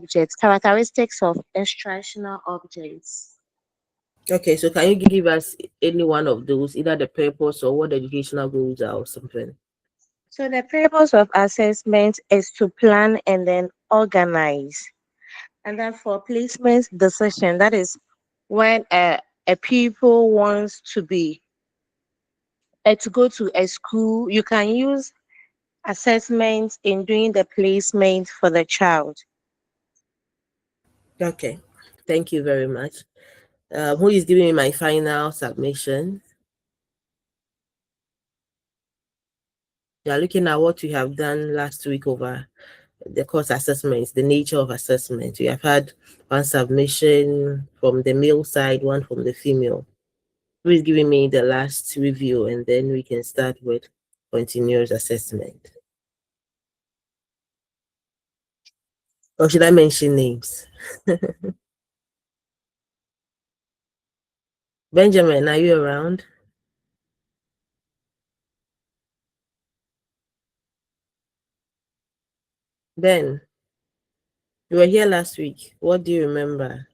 objects, characteristics of instructional objects. Okay, so can you give us any one of those, either the purpose or what the educational goals are or something? So the purpose of assessment is to plan and then organize. And then for placement decision, that is when a people wants to go to a school, you can use assessment in doing the placement for the child. Okay, thank you very much. Who is giving me my final submission? You are looking at what we have done last week over the course assessments, the nature of assessment. We have had one submission from the male side, one from the female. Who is giving me the last review, and then we can start with continuous assessment. Or should I mention names? Benjamin, are you around? Ben, you were here last week. What do you remember?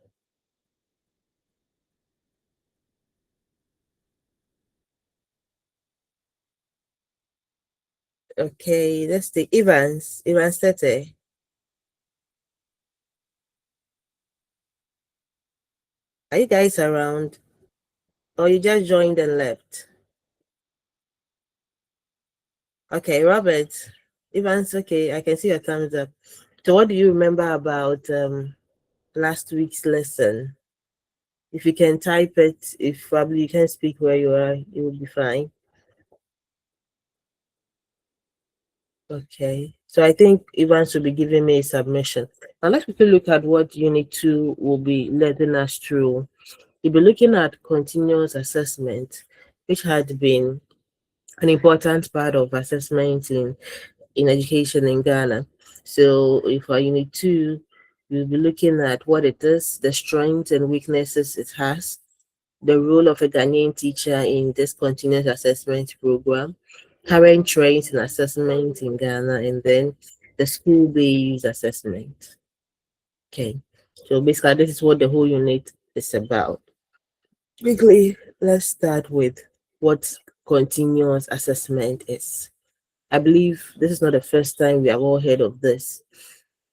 Okay, let's take Evans. Evans Tete. Are you guys around? Or you just joined and left? Okay, Robert. Evans, okay, I can see your thumbs up. So what do you remember about last week's lesson? If you can type it, if probably you can speak where you are, it will be fine. Okay, so I think Evans will be giving me a submission. Now let's quickly look at what Unit 2 will be letting us through. We'll be looking at continuous assessment, which had been an important part of assessment in education in Ghana. So if for Unit 2, we'll be looking at what it is, the strengths and weaknesses it has, the role of a Ghanaian teacher in this continuous assessment program, current trends in assessment in Ghana, and then the school-based assessment. Okay, so basically this is what the whole unit is about. Quickly, let's start with what continuous assessment is. I believe this is not the first time we have all heard of this.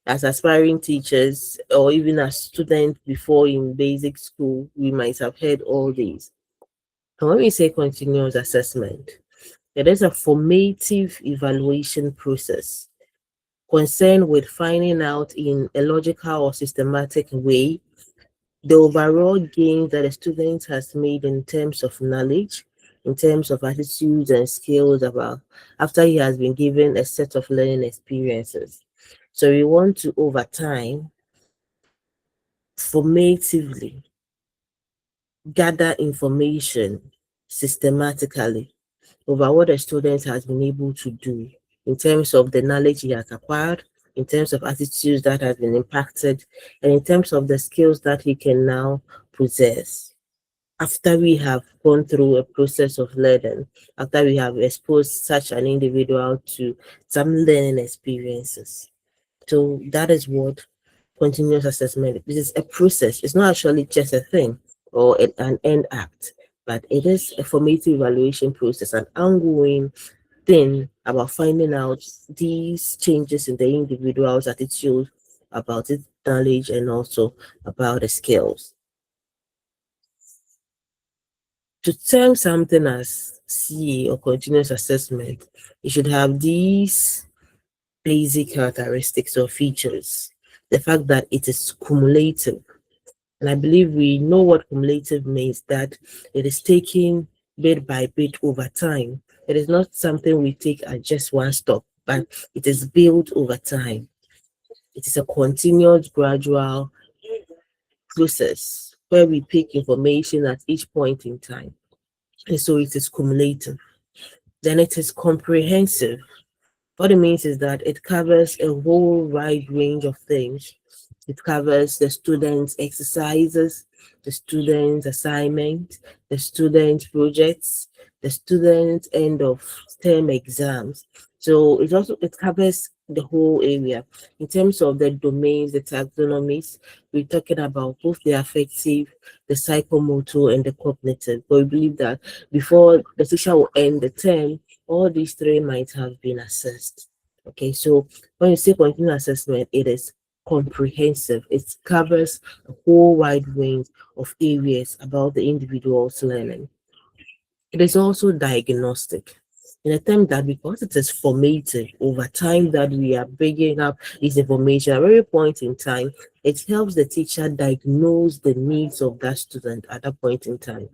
As aspiring teachers or even as students before in basic school, we might have heard all these. And when we say continuous assessment, it is a formative evaluation process concerned with finding out in a logical or systematic way the overall gains that a student has made in terms of knowledge, in terms of attitudes and skills about after he has been given a set of learning experiences. So we want to, over time, formatively gather information systematically over what a student has been able to do in terms of the knowledge he has acquired, in terms of attitudes that have been impacted, and in terms of the skills that he can now possess. After we have gone through a process of learning, after we have exposed such an individual to some learning experiences. So that is what continuous assessment. This is a process. It's not actually just a thing or an end act, but it is a formative evaluation process, an ongoing thing about finding out these changes in the individual's attitude about its knowledge and also about the skills. To term something as CA or continuous assessment, you should have these basic characteristics or features. The fact that it is cumulative. And I believe we know what cumulative means, that it is taken bit by bit over time. It is not something we take at just one stop, but it is built over time. It is a continuous, gradual process where we pick information at each point in time. And so it is cumulative. Then it is comprehensive. What it means is that it covers a whole wide range of things. It covers the students' exercises, the students' assignments, the students' projects, the students' end of term exams. So it covers the whole area. In terms of the domains, the taxonomies, we're talking about both the affective, the psychomotor, and the cognitive. But we believe that before the teacher will end the term, all these three might have been assessed. Okay, so when you say continuous assessment, it is comprehensive. It covers a whole wide range of areas about the individual's learning. It is also diagnostic in a term that because it is formative over time that we are bringing up this information at every point in time, it helps the teacher diagnose the needs of that student at that point in time.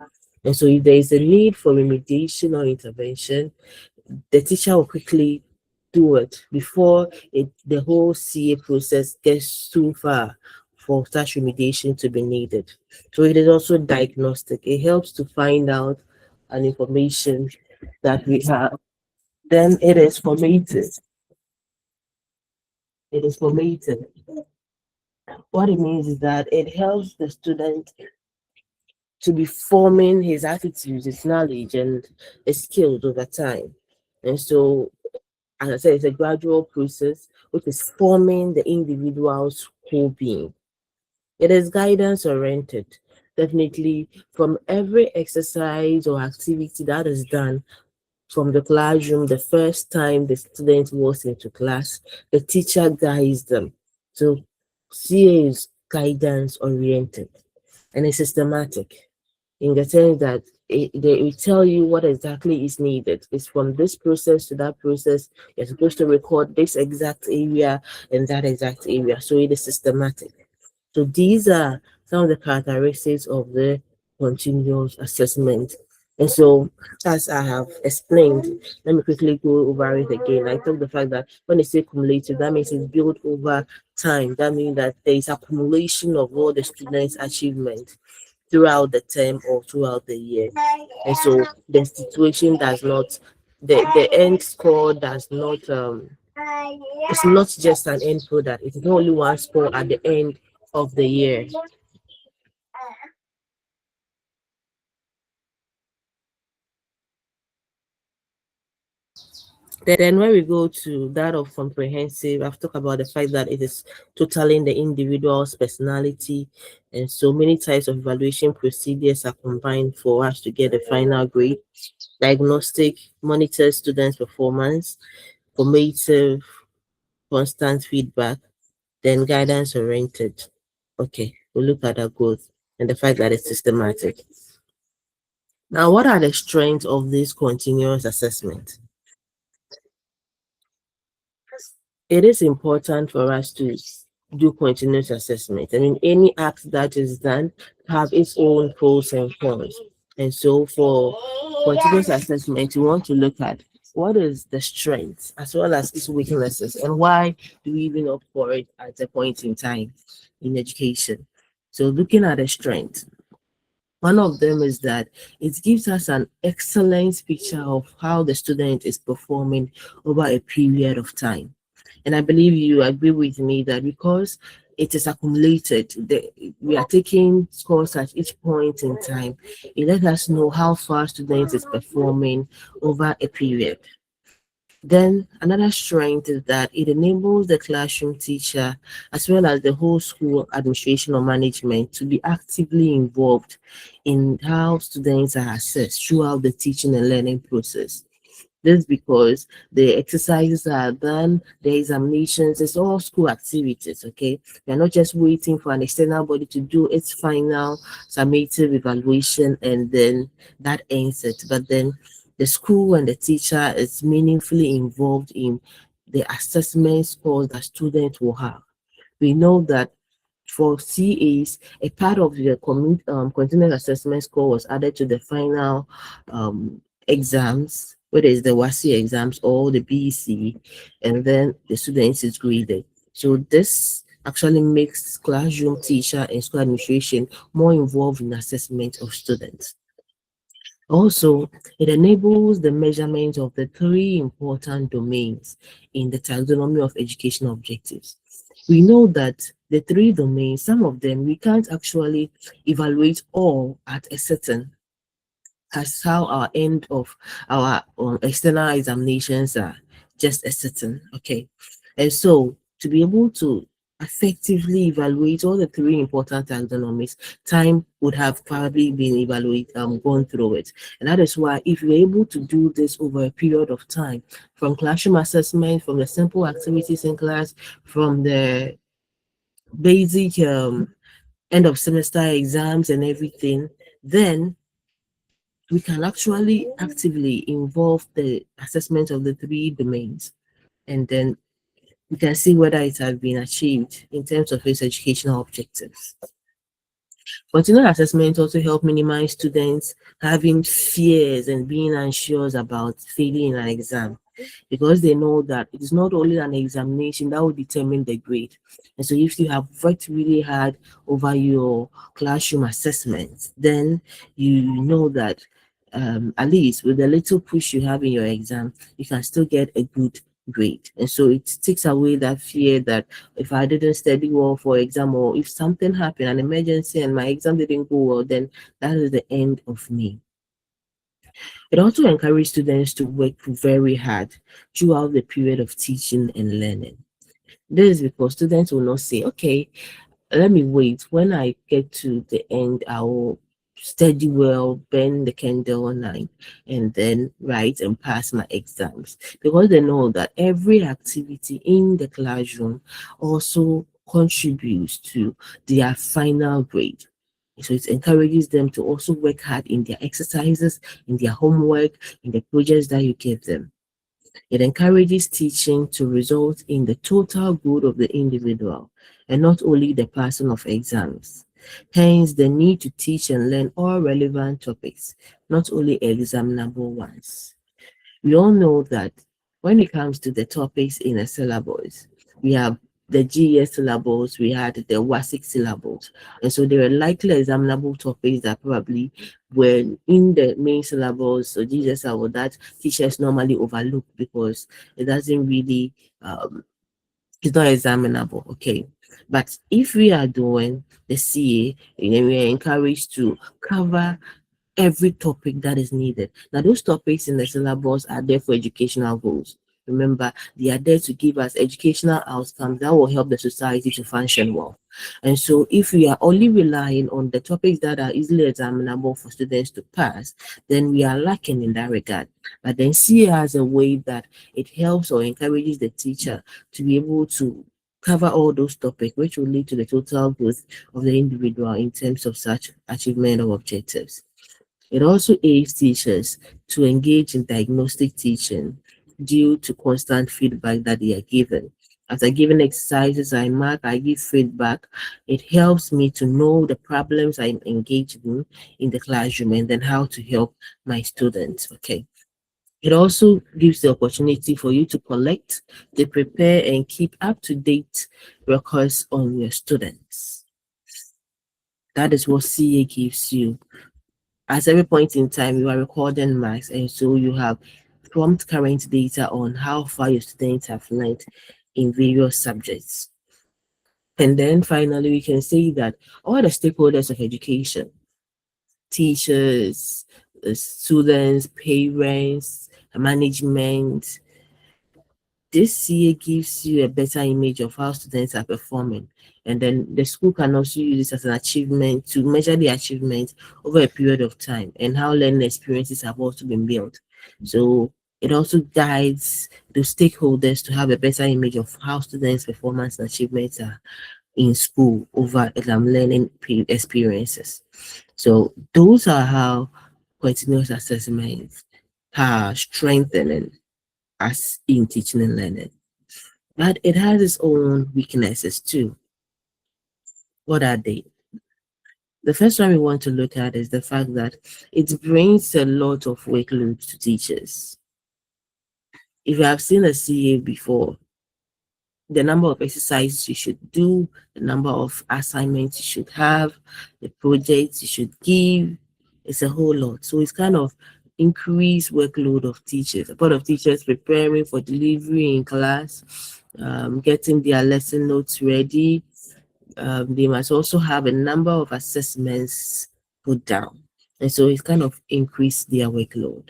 And so if there is a need for remediation or intervention, the teacher will quickly do it before the whole CA process gets too far for such remediation to be needed. So it is also diagnostic. It helps to find out an information that we have. Then it is formative. It is formative. What it means is that it helps the student to be forming his attitudes, his knowledge, and his skills over time. And so, as I said, it's a gradual process which is forming the individual's whole being. It is guidance oriented. Definitely, from every exercise or activity that is done from the classroom, the first time the student walks into class, the teacher guides them. So, CA is guidance oriented and it's systematic in the sense that they will tell you what exactly is needed. It's from this process to that process. You're supposed to record this exact area and that exact area. So it is systematic. So these are some of the characteristics of the continuous assessment. And so, as I have explained, let me quickly go over it again. I talked the fact that when they say cumulative, that means it's built over time. That means that there is accumulation of all the students' achievement throughout the term or throughout the year. And so the situation does not, the end score does not, it's not just an end product. It's not only one score at the end of the year. Then when we go to that of comprehensive, I've talked about the fact that it is totaling the individual's personality, and so many types of evaluation procedures are combined for us to get the final grade. Diagnostic monitors students' performance, formative, constant feedback, then guidance oriented. Okay, we'll look at that growth and the fact that it's systematic. Now, what are the strengths of this continuous assessment? It is important for us to do continuous assessment. I mean, any act that is done have its own pros and cons. And so for continuous assessment, you want to look at what is the strengths as well as its weaknesses and why do we even opt for it at a point in time in education. So looking at the strengths, one of them is that it gives us an excellent picture of how the student is performing over a period of time. And I believe you agree with me that because it is accumulated, we are taking scores at each point in time. It lets us know how far students is performing over a period. Then another strength is that it enables the classroom teacher as well as the whole school administration or management to be actively involved in how students are assessed throughout the teaching and learning process. This because the exercises are done, the examinations, it's all school activities, okay? We're not just waiting for an external body to do its final summative evaluation and then that ends it. But then the school and the teacher is meaningfully involved in the assessment scores that students will have. We know that for CAs, a part of the continuous assessment score was added to the final exams, whether it's the WASI exams or the BEC, and then the students is graded. So this actually makes classroom teacher and school administration more involved in assessment of students. Also, it enables the measurement of the three important domains in the taxonomy of educational objectives. We know that the three domains, some of them we can't actually evaluate all at a certain, as how our end of our external examinations are just a certain, okay. And so, to be able to effectively evaluate all the three important taxonomies, time would have probably been gone through it. And that is why if you're able to do this over a period of time, from classroom assessment, from the simple activities in class, from the basic end of semester exams and everything, then we can actually actively involve the assessment of the three domains. And then we can see whether it has been achieved in terms of its educational objectives. Continual assessment also help minimize students having fears and being anxious about failing in an exam, because they know that it is not only an examination that will determine the grade. And so if you have worked really hard over your classroom assessments, then you know that at least with the little push you have in your exam, you can still get a good grade. And so it takes away that fear that if I didn't study well for exam, or if something happened, an emergency, and my exam didn't go well, then that is the end of me. It also encourages students to work very hard throughout the period of teaching and learning. This is because students will not say, okay, let me wait. When I get to the end, I will study well, burn the candle all night, and then write and pass my exams. Because they know that every activity in the classroom also contributes to their final grade. So it encourages them to also work hard in their exercises, in their homework, in the projects that you give them. It encourages teaching to result in the total good of the individual and not only the passing of exams. Hence, the need to teach and learn all relevant topics, not only examinable ones. We all know that when it comes to the topics in a syllabus, we have the GS syllables, we had the WASIC syllables. And so there are likely examinable topics that probably were in the main syllabus or GS syllabus that teachers normally overlook because it doesn't really it's not examinable. Okay. But if we are doing the CA, then we are encouraged to cover every topic that is needed. Now, those topics in the syllabus are there for educational goals. Remember, they are there to give us educational outcomes that will help the society to function well. And so, if we are only relying on the topics that are easily examinable for students to pass, then we are lacking in that regard. But then, CA has a way that it helps or encourages the teacher to be able to cover all those topics, which will lead to the total growth of the individual in terms of such achievement of objectives. It also aids teachers to engage in diagnostic teaching due to constant feedback that they are given. As I give exercises, I mark, I give feedback. It helps me to know the problems I'm engaged in the classroom and then how to help my students. Okay. It also gives the opportunity for you to collect, to prepare, and keep up to date records on your students. That is what CA gives you. At every point in time, you are recording marks, and so you have prompt current data on how far your students have learned in various subjects. And then finally, we can say that all the stakeholders of education, teachers, students, parents, management, this CA gives you a better image of how students are performing. And then the school can also use this as an achievement to measure the achievement over a period of time and how learning experiences have also been built. So it also guides the stakeholders to have a better image of how students' performance and achievements are in school over learning experiences. So those are how continuous assessments are strengthening us in teaching and learning. But it has its own weaknesses too. What are they? The first one we want to look at is the fact that it brings a lot of workload to teachers. If you have seen a CA before, the number of exercises you should do, the number of assignments you should have, the projects you should give, it's a whole lot. So it's kind of increased workload of teachers. A lot of teachers preparing for delivery in class, getting their lesson notes ready. They must also have a number of assessments put down. And so it's kind of increased their workload.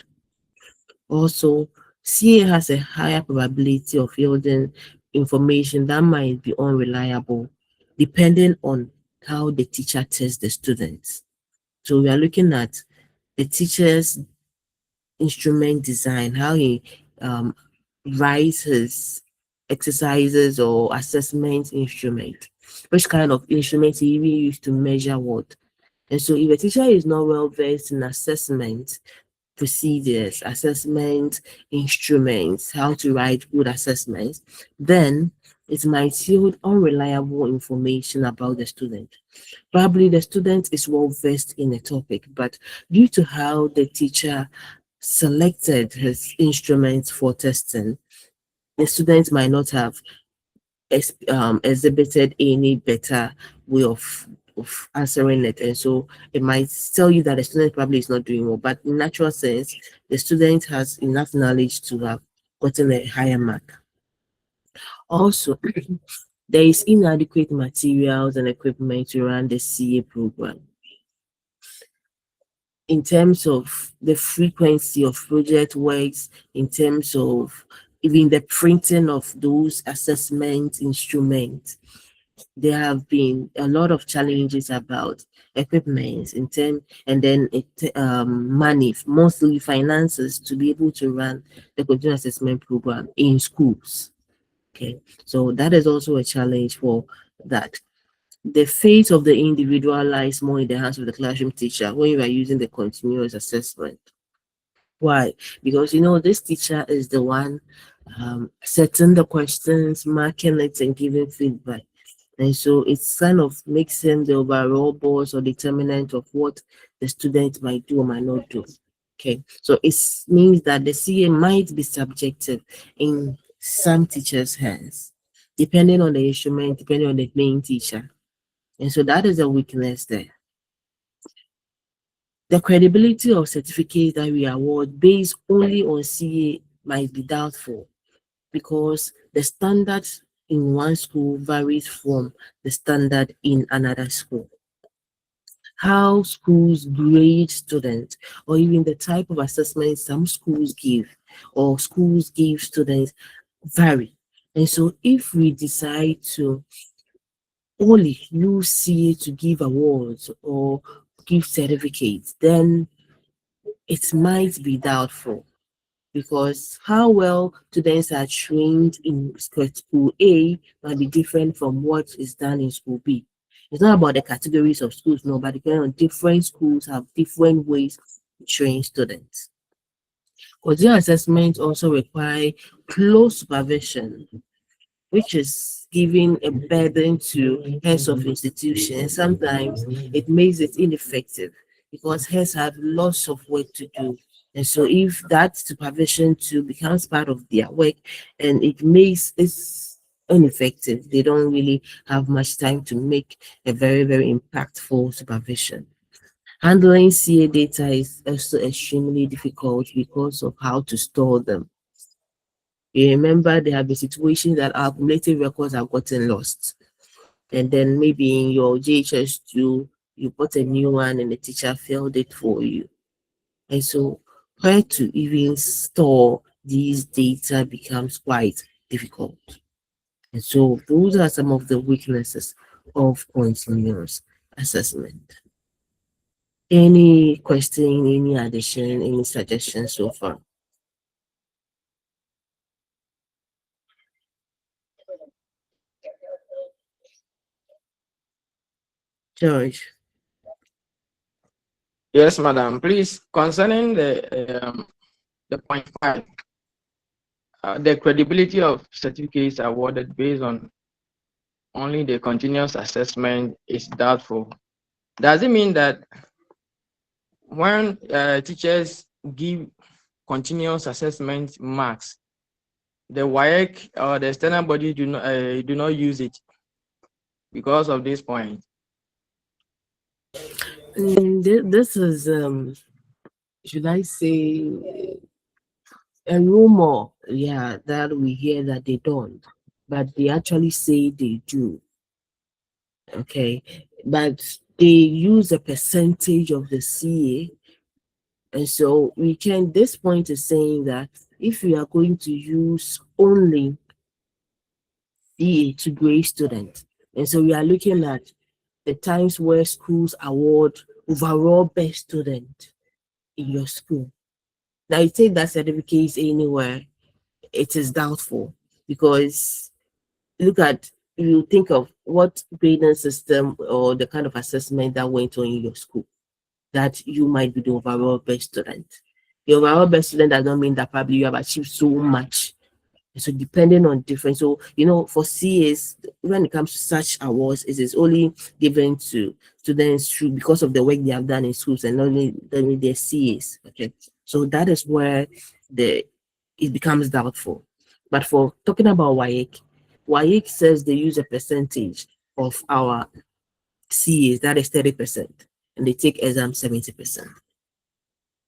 Also, CA has a higher probability of yielding information that might be unreliable depending on how the teacher tests the students. So we are looking at the teacher's instrument design, how he um, writes his exercises or assessment instrument, which kind of instrument he even used to measure what. And so if a teacher is not well versed in assessment procedures, assessment instruments, how to write good assessments, then it might yield unreliable information about the student. Probably the student is well versed in a topic, but due to how the teacher selected his instruments for testing, the student might not have exhibited any better way of answering it, and so it might tell you that the student probably is not doing well, but in natural sense the student has enough knowledge to have gotten a higher mark. Also, there is inadequate materials and equipment to run the CA program in terms of the frequency of project works, in terms of even the printing of those assessment instruments. There have been a lot of challenges about equipment in term, and then money, mostly finances, to be able to run the continuous assessment program in schools. Okay, so that is also a challenge for that. The fate of the individual lies more in the hands of the classroom teacher when you are using the continuous assessment. Why? Because this teacher is the one setting the questions, marking it, and giving feedback. And so it's kind of makes him the overall boss or determinant of what the student might do or might not do. Okay, so it means that the CA might be subjective in some teachers' hands, depending on the instrument, depending on the main teacher. And so that is a weakness there. The credibility of certificates that we award based only on CA might be doubtful because the standard in one school varies from the standard in another school. How schools grade students, or even the type of assessment some schools give or schools give students vary. And so if we decide to only use CA to give awards or give certificates, then it might be doubtful because how well students are trained in school A might be different from what is done in school B. It's not about the categories of schools, no, but depending on different schools have different ways to train students. Continuous assessment also require close supervision, which is giving a burden to heads of institutions. Sometimes it makes it ineffective because heads have lots of work to do. And so if that supervision too becomes part of their work and it makes it ineffective, they don't really have much time to make a very, very impactful supervision. Handling CA data is also extremely difficult because of how to store them. You remember there have been situations that our cumulative records have gotten lost. And then maybe in your JHS2, you bought a new one and the teacher filled it for you. And so where to even store these data becomes quite difficult. And so those are some of the weaknesses of continuous assessment. Any question, any addition, any suggestion so far? George. Yes, madam. Please, concerning the point five, the credibility of certificates awarded based on only the continuous assessment is doubtful. Does it mean that when teachers give continuous assessment marks, the WAEC or the external body do not use it because of this point? This is should I say a rumor, yeah, that we hear that they don't, but they actually say they do. Okay, but they use a percentage of the CA, and so we can. This point is saying that if we are going to use only CA to grade students. And so we are looking at the times where schools award overall best student in your school. Now you take that certificate anywhere, it is doubtful because look at you think of what grading system or the kind of assessment that went on in your school that you might be the overall best student. The overall best student does not mean that probably you have achieved so much. So depending on different, so for CAs, when it comes to such awards, it is only given to students through because of the work they have done in schools and only their CAs. Okay, so that is where the it becomes doubtful. But for talking about WAEC says they use a percentage of our CAs, that is 30%, and they take exam 70%.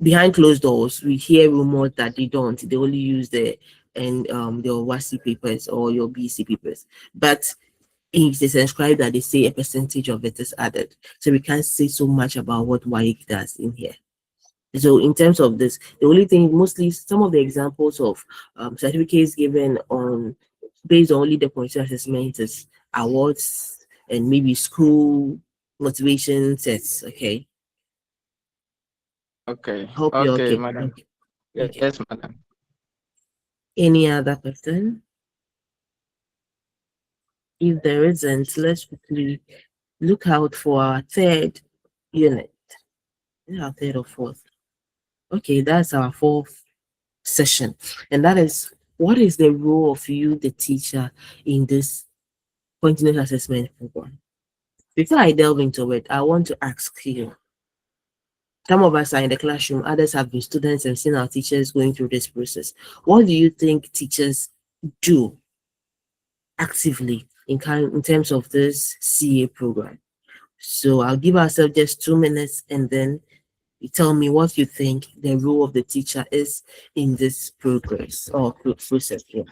Behind closed doors, we hear rumors that they don't. They only use your WASI papers or your BC papers. But if they subscribe that they say a percentage of it is added. So we can't say so much about what WAEC does in here. So in terms of this, the only thing, mostly some of the examples of certificates given on based on only the point assessment is awards and maybe school motivation sets. Okay. Okay. Hope you're Okay, okay. madam. Okay. Okay. Yes, madam. Any other person? If there isn't, let's quickly look out for our third unit. Our third or fourth. Okay, that's our fourth session. And that is what is the role of you, the teacher, in this continuous assessment program? Before I delve into it, I want to ask you. Some of us are in the classroom, others have been students and seen our teachers going through this process. What do you think teachers do actively in terms of this CA program? So I'll give ourselves just 2 minutes and then you tell me what you think the role of the teacher is in this progress or process. Yeah.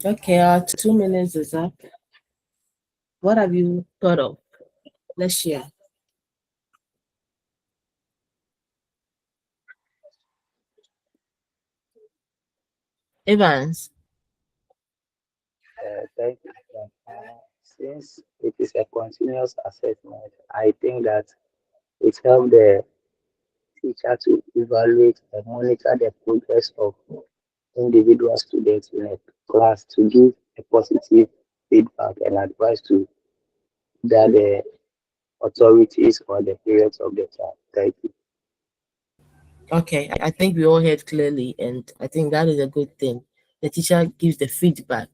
Okay, our 2 minutes is up. What have you thought of? Let's share. Evans. Thank you. Since it is a continuous assessment, I think that it helps the teacher to evaluate and monitor the progress of individual students in a class to give a positive feedback and advice to the authorities or the parents of the child. Thank you. Okay, I think we all heard clearly, and I think that is a good thing. The teacher gives the feedback.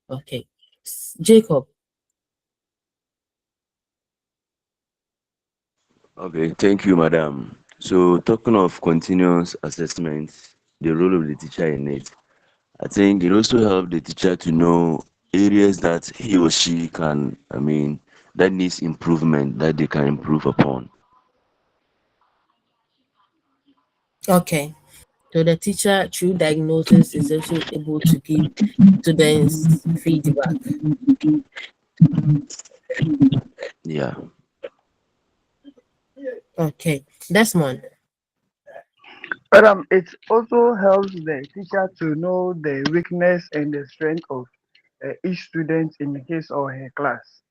Okay. Jacob. Okay, thank you, madam. So, talking of continuous assessment, the role of the teacher in it, I think it also helps the teacher to know areas that he or she can, that needs improvement that they can improve upon. Okay. So the teacher, through diagnosis, is also able to give students feedback. Yeah. Okay. That's one. But it also helps the teacher to know the weakness and the strength of each student in his or her class.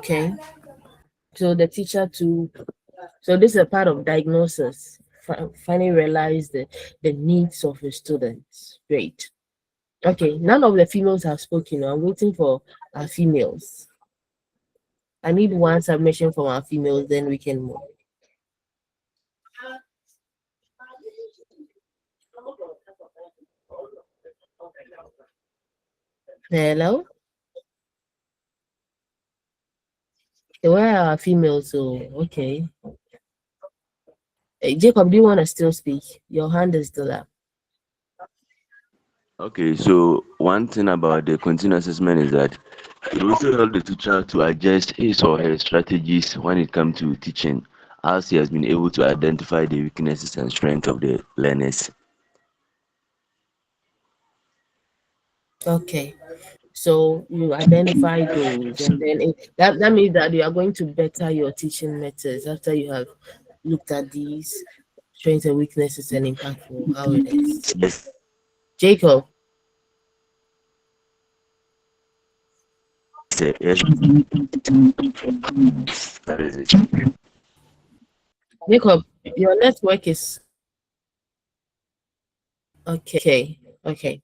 Okay. So the teacher to, so this is a part of diagnosis. Finally realize the needs of the students. Great. Okay. None of the females have spoken. I'm waiting for our females. I need one submission from our females, then we can move. Hello? Where are our females? So, okay. Jacob, do you want to still speak? Your hand is still up. Okay, so one thing about the continuous assessment is that it also helps the teacher to adjust his or her strategies when it comes to teaching, as he has been able to identify the weaknesses and strengths of the learners. Okay. So you identify those, and then that means that you are going to better your teaching methods after you have looked at these strengths and weaknesses and impactful how it is. Yes, Jacob, sir. Yes, that is it. Jacob, your network is okay. Okay.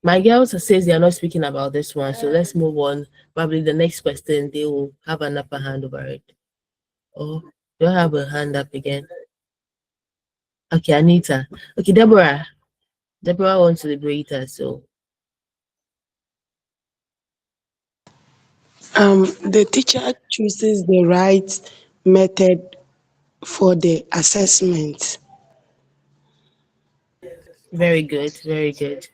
My girls says they are not speaking about this one, so let's move on. Probably the next question they will have an upper hand over it. Oh, do I have a hand up again? Okay, Anita. Okay, Deborah. Deborah wants to liberate us, so The teacher chooses the right method for the assessment. very good, very good.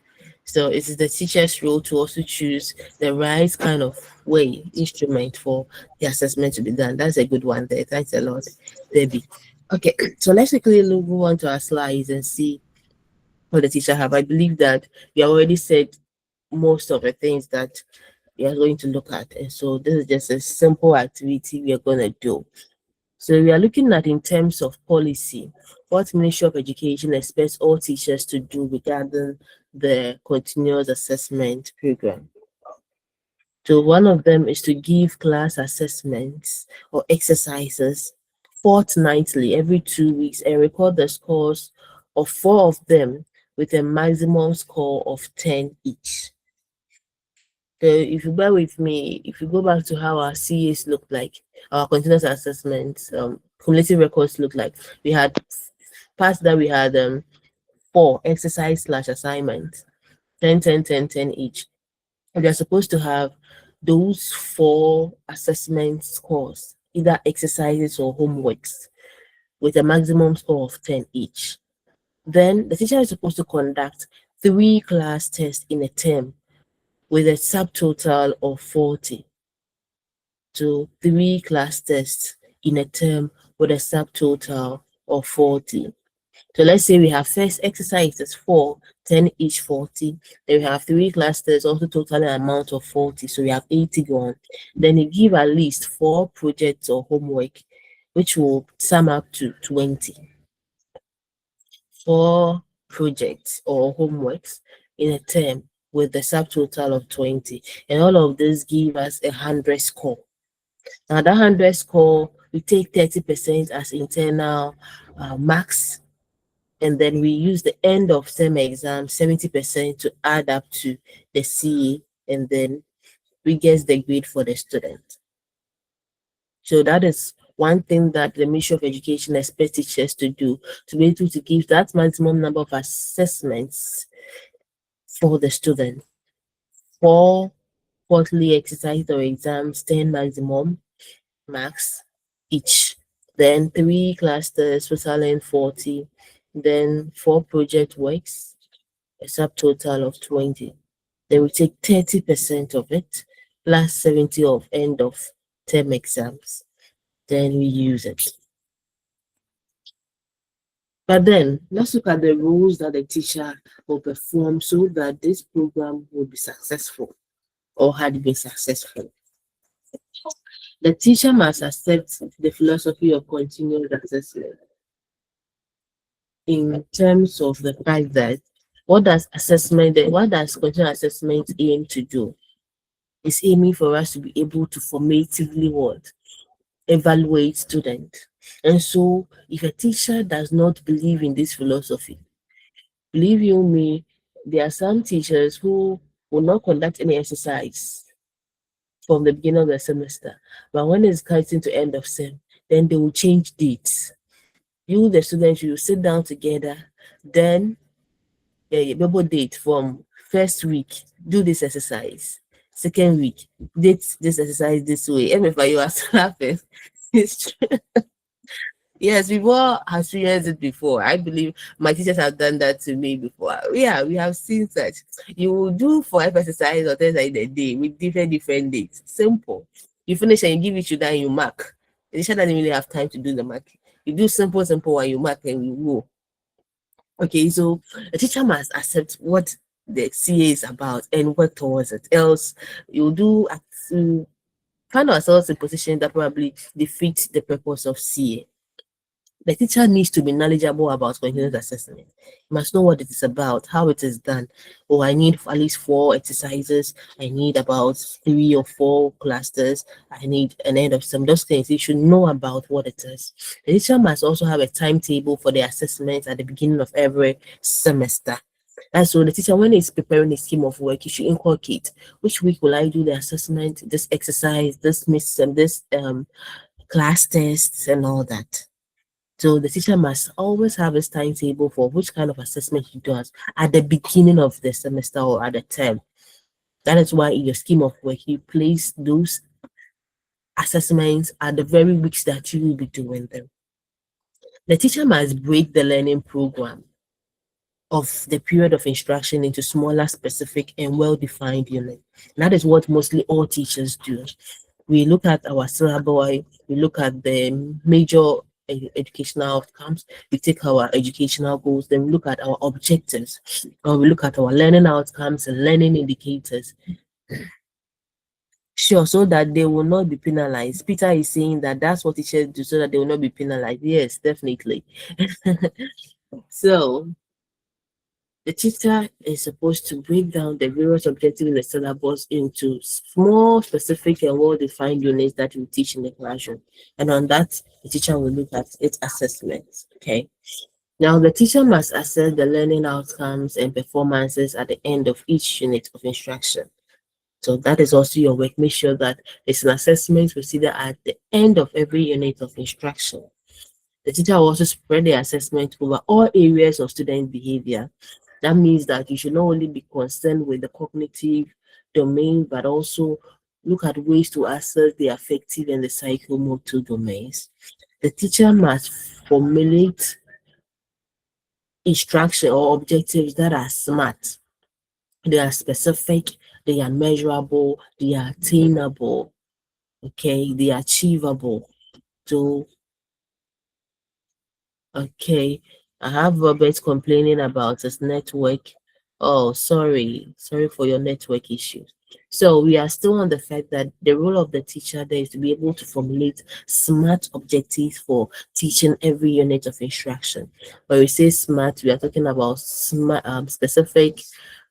So it is the teacher's role to also choose the right kind of way, instrument for the assessment to be done. That's a good one there. Thanks a lot, Debbie. Okay, so let's quickly move on to our slides and see what the teacher have. I believe that we already said most of the things that we are going to look at. And so this is just a simple activity we are going to do. So we are looking at in terms of policy, what Ministry of Education expects all teachers to do regarding the continuous assessment program. So one of them is to give class assessments or exercises fortnightly, every 2 weeks, and record the scores of 4 of them with a maximum score of 10 each. So if you bear with me, if you go back to how our CAs look like, our continuous assessments, cumulative records look like, we had past that we had 4 exercise/assignments, 10, 10, 10, 10 each. And they're supposed to have those 4 assessment scores, either exercises or homeworks, with a maximum score of 10 each. Then the teacher is supposed to conduct 3 class tests in a term with a subtotal of 40. To 3 class tests in a term with a subtotal of 40. So let's say we have first exercises 4, 10 each 40. Then we have 3 class tests, also total amount of 40. So we have 80 gone. Then you give at least 4 projects or homework, which will sum up to 20. 4 projects or homeworks in a term with the subtotal of 20. And all of this give us 100 score. Now that 100 score, we take 30% as internal marks, and then we use the end of term exam 70% to add up to the CA, and then we get the grade for the student. So that is one thing that the Ministry of Education expects teachers to do, to be able to give that maximum number of assessments for the student. 4 quarterly exercise or exams, 10 maximum marks each. Then 3 clusters, totaling 40. Then 4 project works, a subtotal of 20. Then we take 30% of it, last 70 of end of term exams, then we use it. But then let's look at the rules that the teacher will perform so that this program will be successful or had been successful. The teacher must accept the philosophy of continuous assessment in terms of the fact that what does continuous assessment aim to do? It's aiming for us to be able to formatively what? Evaluate students. And so if a teacher does not believe in this philosophy, believe you me, there are some teachers who will not conduct any exercise from the beginning of the semester. But when it's getting to end of sem, then they will change dates. You, the students, you sit down together, then double date from first week, do this exercise. Second week, date this exercise this way. Everybody, you are laughing. It's true. Yes, we've all experienced it before. I believe my teachers have done that to me before. Yeah, we have seen such. You will do 5 exercises or 10 in a day with different dates. Simple. You finish and you give it to that and you mark. The teacher doesn't really have time to do the mark. You do simple one, you mark and you go. Okay, so a teacher must accept what the CA is about and work towards it. Else, you do find ourselves in a position that probably defeats the purpose of CA. The teacher needs to be knowledgeable about continuous assessment. You must know what it is about, how it is done. Oh, I need at least 4 exercises. I need about 3 or 4 clusters. I need an end of some those things. You should know about what it is. The teacher must also have a timetable for the assessment at the beginning of every semester. And so the teacher, when he's preparing a scheme of work, you should inculcate which week will I do the assessment, this exercise, this miss and this class tests and all that. So the teacher must always have his timetable for which kind of assessment he does at the beginning of the semester or at the term. That is why in your scheme of work, you place those assessments at the very weeks that you will be doing them. The teacher must break the learning program of the period of instruction into smaller, specific, and well-defined units. That is what mostly all teachers do. We look at our syllabi, we look at the major educational outcomes, we take our educational goals, then we look at our objectives, or we look at our learning outcomes and learning indicators. Sure, so that they will not be penalized. Peter is saying that that's what teachers do so that they will not be penalized. Yes, definitely. So the teacher is supposed to break down the various objectives in the syllabus into small, specific, and well-defined units that you teach in the classroom. And on that, the teacher will look at its assessments. Okay. Now, the teacher must assess the learning outcomes and performances at the end of each unit of instruction. So that is also your work. Make sure that it's an assessment considered at the end of every unit of instruction. The teacher will also spread the assessment over all areas of student behavior. That means that you should not only be concerned with the cognitive domain, but also look at ways to assess the affective and the psychomotor domains. The teacher must formulate instruction or objectives that are SMART. They are specific, they are measurable, they are attainable, okay, they are achievable. So, okay, I have Robert complaining about his network. Oh, sorry for your network issues. So we are still on the fact that the role of the teacher there is to be able to formulate SMART objectives for teaching every unit of instruction. When we say SMART, we are talking about smart, specific,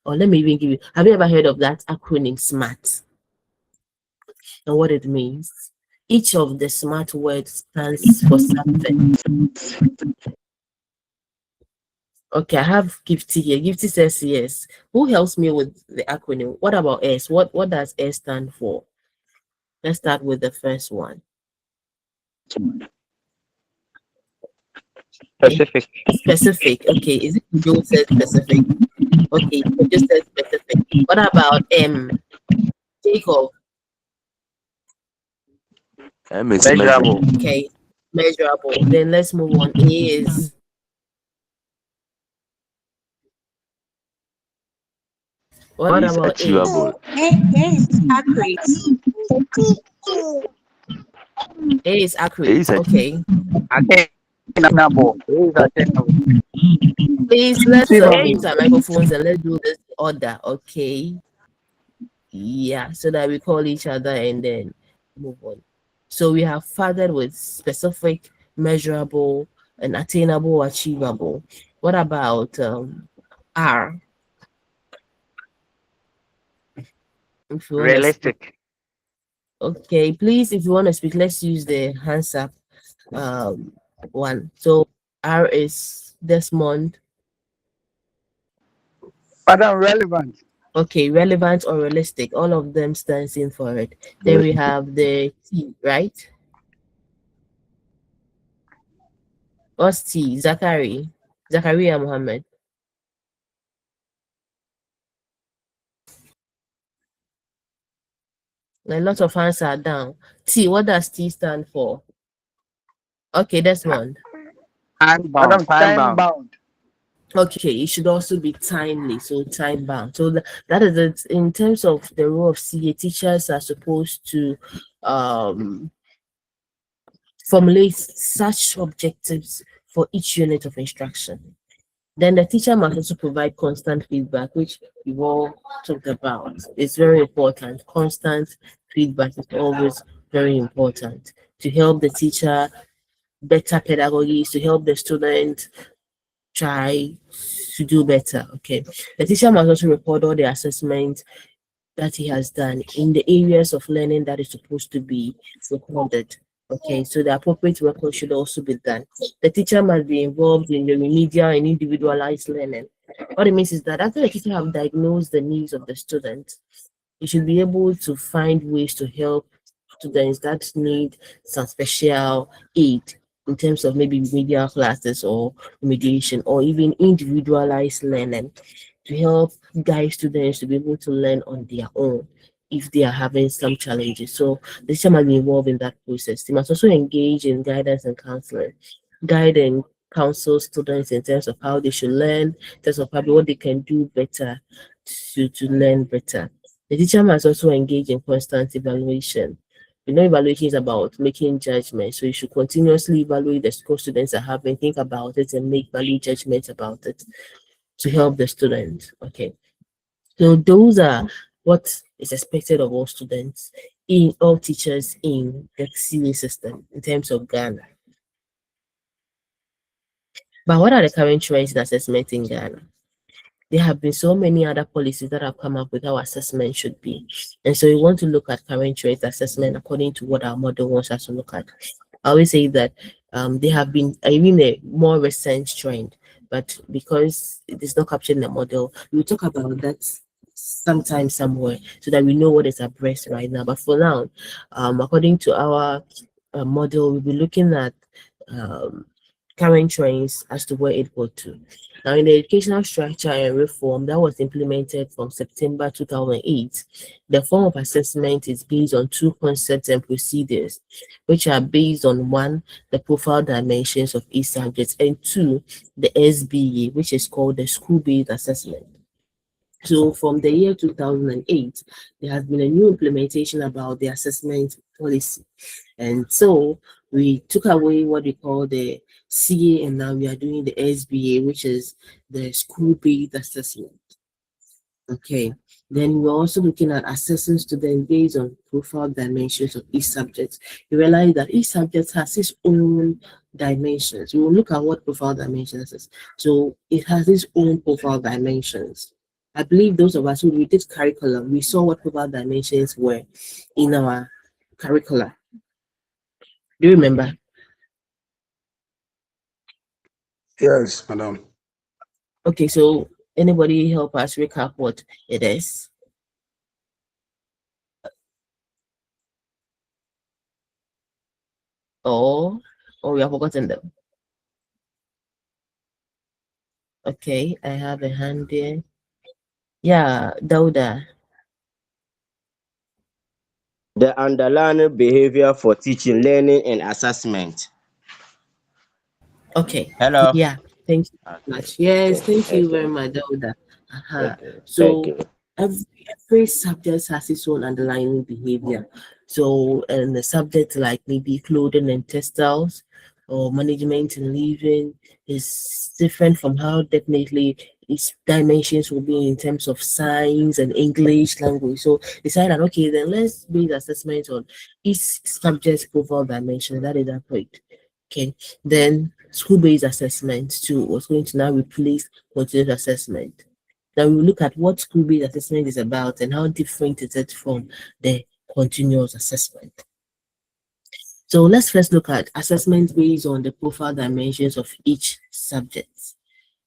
or let me even give you, have you ever heard of that acronym SMART and what it means? Each of the SMART words stands for something. Okay, I have Gifty here. Gifty says yes. Who helps me with the acronym? What about S? What does S stand for? Let's start with the first one. Specific. Specific. Okay, is it Joe says specific? Okay, you just said specific. What about M? Jacob. M is Measurable. measurable. Okay, measurable. Then let's move on. A is What is about A? achievable. A is accurate. A is A is accurate. achievable. Okay. Attainable. It is attainable. Please let's Achievable. mute our microphones and let's do this order. Okay. Yeah, so that we call each other and then move on. So we have fathered with specific, measurable, and attainable, achievable. What about R? If you want to speak. Realistic. Okay, please, if you want to speak, let's use the hands up um one. So R is Desmond. Madam, relevant. Okay, relevant or realistic, all of them stands in for it. Then we have the T, right? What's T? Zachary. Zachariah Muhammad. A lot of hands are down. T, what does T stand for? Okay, Desmond. Time bound. Madam, Time time bound. bound. Okay, it should also be timely, so time bound. So that is it. In terms of the role of CA, teachers are supposed to um, formulate such objectives for each unit of instruction. Then the teacher must also provide constant feedback, which we've all talked about. It's very important. Constant feedback is always very important to help the teacher better pedagogy, to help the student try to do better. Okay. The teacher must also report all the assessments that he has done in the areas of learning that is supposed to be recorded. Okay, so the appropriate record should also be done. The teacher must be involved in the remedial and individualized learning. What it means is that after the teacher have diagnosed the needs of the student, you should be able to find ways to help students that need some special aid in terms of maybe remedial classes or remediation or even individualized learning to help guide students to be able to learn on their own if they are having some challenges. So the teacher must be involved in that process. They must also engage in guidance and counseling, guide and counsel students in terms of how they should learn, in terms of probably what they can do better to learn better. The teacher must also engage in constant evaluation. You know, evaluation is about making judgments. So you should continuously evaluate the score students are having, think about it, and make value judgments about it to help the students. Okay. So those are what is expected of all students in all teachers in the CA system in terms of Ghana. But what are the current trends in assessment in Ghana? There have been so many other policies that have come up with how assessment should be. And so we want to look at current trends assessment according to what our model wants us to look at. I always say that they have been even a more recent trend, but because it is not captured in the model, we'll talk about that sometime somewhere so that we know what is abreast right now. But for now, according to our model, we'll be looking at um, current trends as to where it go to. Now, in the educational structure and reform that was implemented from September 2008, the form of assessment is based on two concepts and procedures, which are based on one, the profile dimensions of each subject, and two, the SBA, which is called the school-based assessment. So from the year 2008, there has been a new implementation about the assessment policy. And so we took away what we call the CA and now we are doing the SBA, which is the school-based assessment. Okay. Then we're also looking at assessing students based on profile dimensions of each subject. You realize that each subject has its own dimensions. We will look at what profile dimensions is. So it has its own profile dimensions. I believe those of us who we did curriculum, we saw what profile dimensions were in our curricula. Do you remember? Yes, madam. Okay, so anybody help us recap what it is? Or we have forgotten them. Okay, I have a hand there. Yeah, Dauda. The underlying behavior for teaching, learning, and assessment. Okay, Hello. yeah, thank you very Okay. much. Yes, Okay. thank you very Okay. much, Dauda. Uh-huh. Okay. Thank So you. Every subject has its own underlying behavior. So, and the subject like maybe clothing and textiles or management and living is different from how definitely its dimensions will be in terms of science and English language. So decide that okay, then let's base assessment on each subject's profile dimension. That is that point. Okay. Then school-based assessment too was going to now replace continuous assessment. Now we will look at what school-based assessment is about and how different is it from the continuous assessment. So let's first look at assessments based on the profile dimensions of each subject.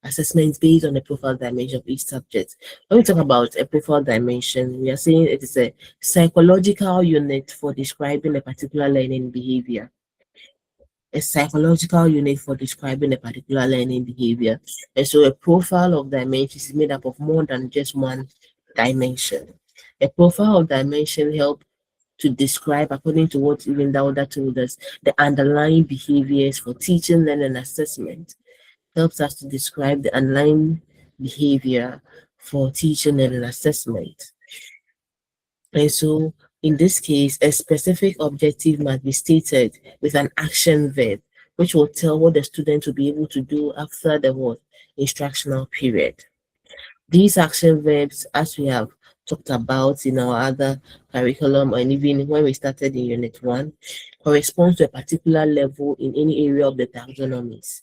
Assessments based on the profile dimension of each subject. When we talk about a profile dimension, we are saying it is a psychological unit for describing a particular learning behavior. A psychological unit for describing a particular learning behavior. And so a profile of dimensions is made up of more than just one dimension. A profile of dimension help to describe, according to what even Dauda told us, the underlying behaviors for teaching, learning, and assessment. Helps us to describe the underlying behavior for teaching, learning, and assessment. And so, in this case, a specific objective must be stated with an action verb, which will tell what the student will be able to do after the what instructional period. These action verbs, as we have talked about in our other curriculum, and even when we started in Unit 1, corresponds to a particular level in any area of the taxonomies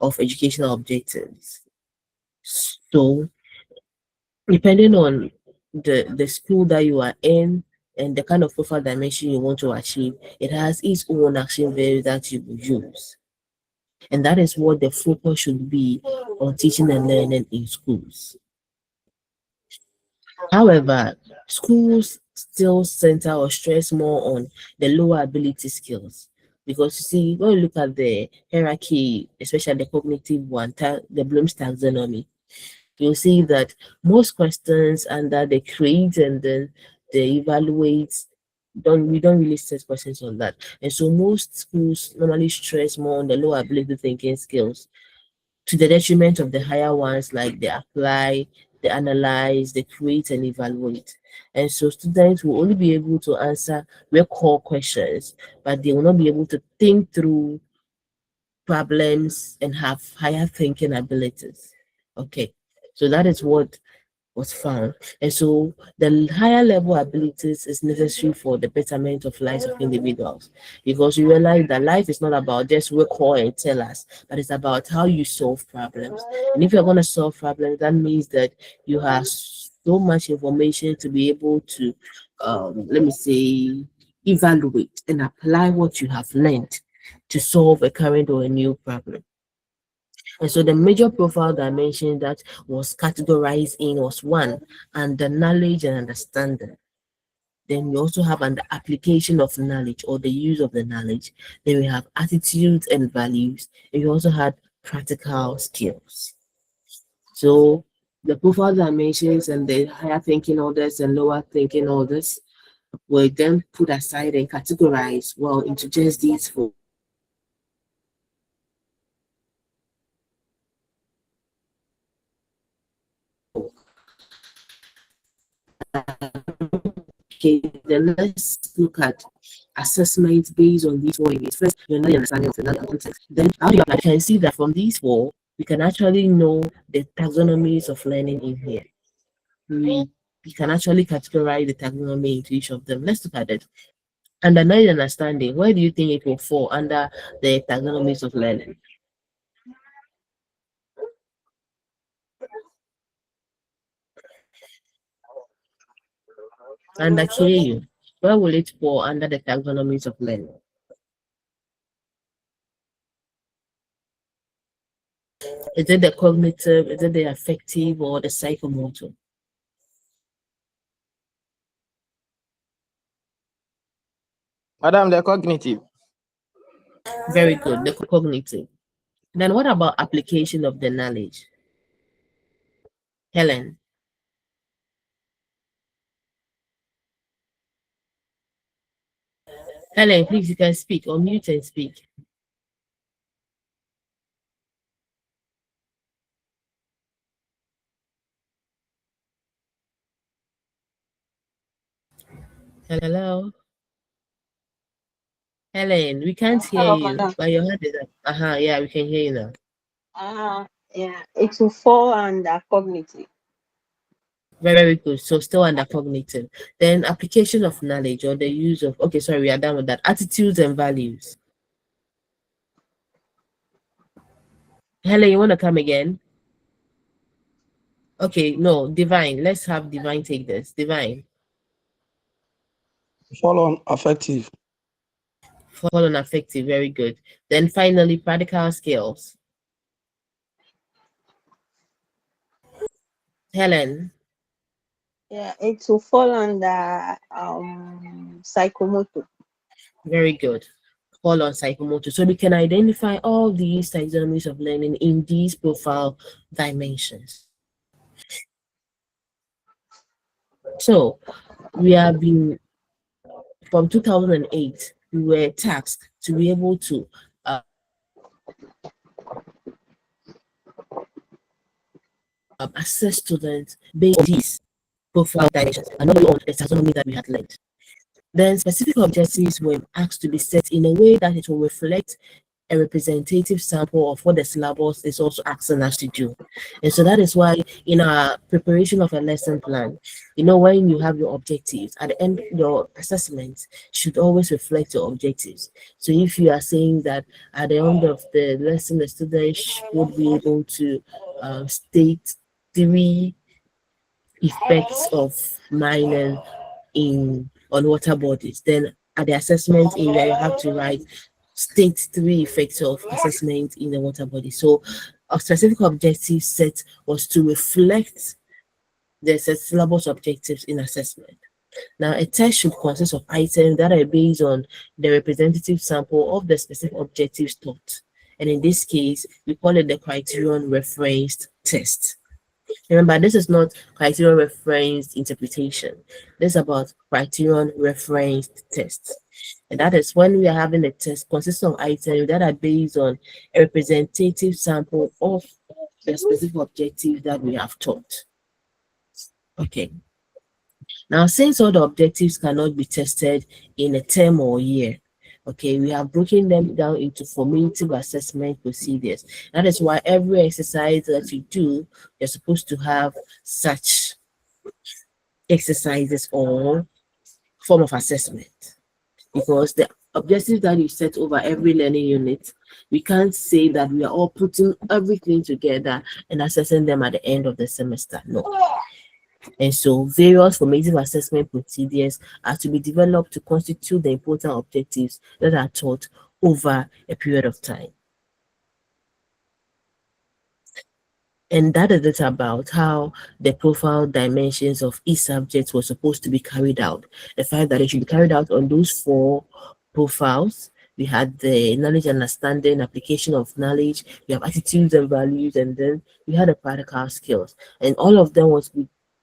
of educational objectives. So, depending on the school that you are in and the kind of profile dimension you want to achieve, it has its own action verbs that you will use. And that is what the focus should be on teaching and learning in schools. However, schools still center or stress more on the lower ability skills. Because you see, when you look at the hierarchy, especially the cognitive one, the Bloom's taxonomy, you'll see that most questions under the create and then the evaluate we don't really set questions on that. And so most schools normally stress more on the lower ability thinking skills to the detriment of the higher ones like the apply, the analyze, the create and evaluate. And so students will only be able to answer core questions, but they will not be able to think through problems and have higher thinking abilities. Okay, so that is what was found. And so the higher level abilities is necessary for the betterment of lives of individuals because you realize that life is not about just recall and tell us, but it's about how you solve problems. And if you're going to solve problems, that means that you have so much information to be able to, let me say, evaluate and apply what you have learned to solve a current or a new problem. And so the major profile dimension that was categorized in was one, under knowledge and understanding. Then we also have under application of knowledge or the use of the knowledge. Then we have attitudes and values. And we also had practical skills. So the profile dimensions and the higher thinking orders and lower thinking orders were then put aside and categorized well into just these four. Okay, then let's look at assessments based on these four areas. First, your knowledge and understanding of the context. Then, how do you apply? You can see that from these four, we can actually know the taxonomies of learning in here. We can actually categorize the taxonomy into each of them. Let's look at it. Under knowledge and understanding, where do you think it will fall under the taxonomies of learning? Under KU, where will it fall under the taxonomies of learning? Is it the cognitive, is it the affective, or the psychomotor? Madam, the cognitive. Very good, the cognitive. Then what about application of the knowledge? Helen. Helen, please, you can speak, or mute and speak. Hello, Helen. We can't hear Hello, you, madam. but your hand is up. Yeah, we can hear you now. Yeah, it will fall under cognitive. Very good. So still under cognitive. Then application of knowledge or the use of, okay, sorry, we are done with that. Attitudes and values. Helen, you want to come again? Okay, no, Divine. Let's have Divine take this. Divine. Fall on affective. Fall on affective. Very good. Then finally, practical skills. Helen. Yeah, it will fall under psychomotor. Very good. Fall on psychomotor. So we can identify all these taxonomies of learning in these profile dimensions. So we have been, from 2008, we were tasked to be able to assess students based on these profile dimensions and not only on the taxonomy that we had learned. Then specific objectives were asked to be set in a way that it will reflect a representative sample of what the syllabus is also asking us to do. And so that is why in our preparation of a lesson plan, when you have your objectives, at the end, your assessment should always reflect your objectives. So if you are saying that at the end of the lesson, the students would be able to state 3 effects of mining on water bodies, then at the assessment area you have to write state 3 effects of assessment in the water body. So a specific objective set was to reflect the syllabus objectives in assessment. Now, a test should consist of items that are based on the representative sample of the specific objectives taught. And in this case, we call it the criterion referenced test. Remember, this is not criterion referenced interpretation. This is about criterion referenced tests. And that is when we are having a test consisting of items that are based on a representative sample of the specific objective that we have taught. Okay. Now, since all the objectives cannot be tested in a term or year, okay, we have broken them down into formative assessment procedures. That is why every exercise that you do, you're supposed to have such exercises or form of assessment, because the objectives that you set over every learning unit, we can't say that we are all putting everything together and assessing them at the end of the semester. No. And so various formative assessment procedures are to be developed to constitute the important objectives that are taught over a period of time. And that is it about how the profile dimensions of each subject was supposed to be carried out. The fact that it should be carried out on those 4 profiles. We had the knowledge, understanding, application of knowledge, we have attitudes and values, and then we had the practical skills. And all of them was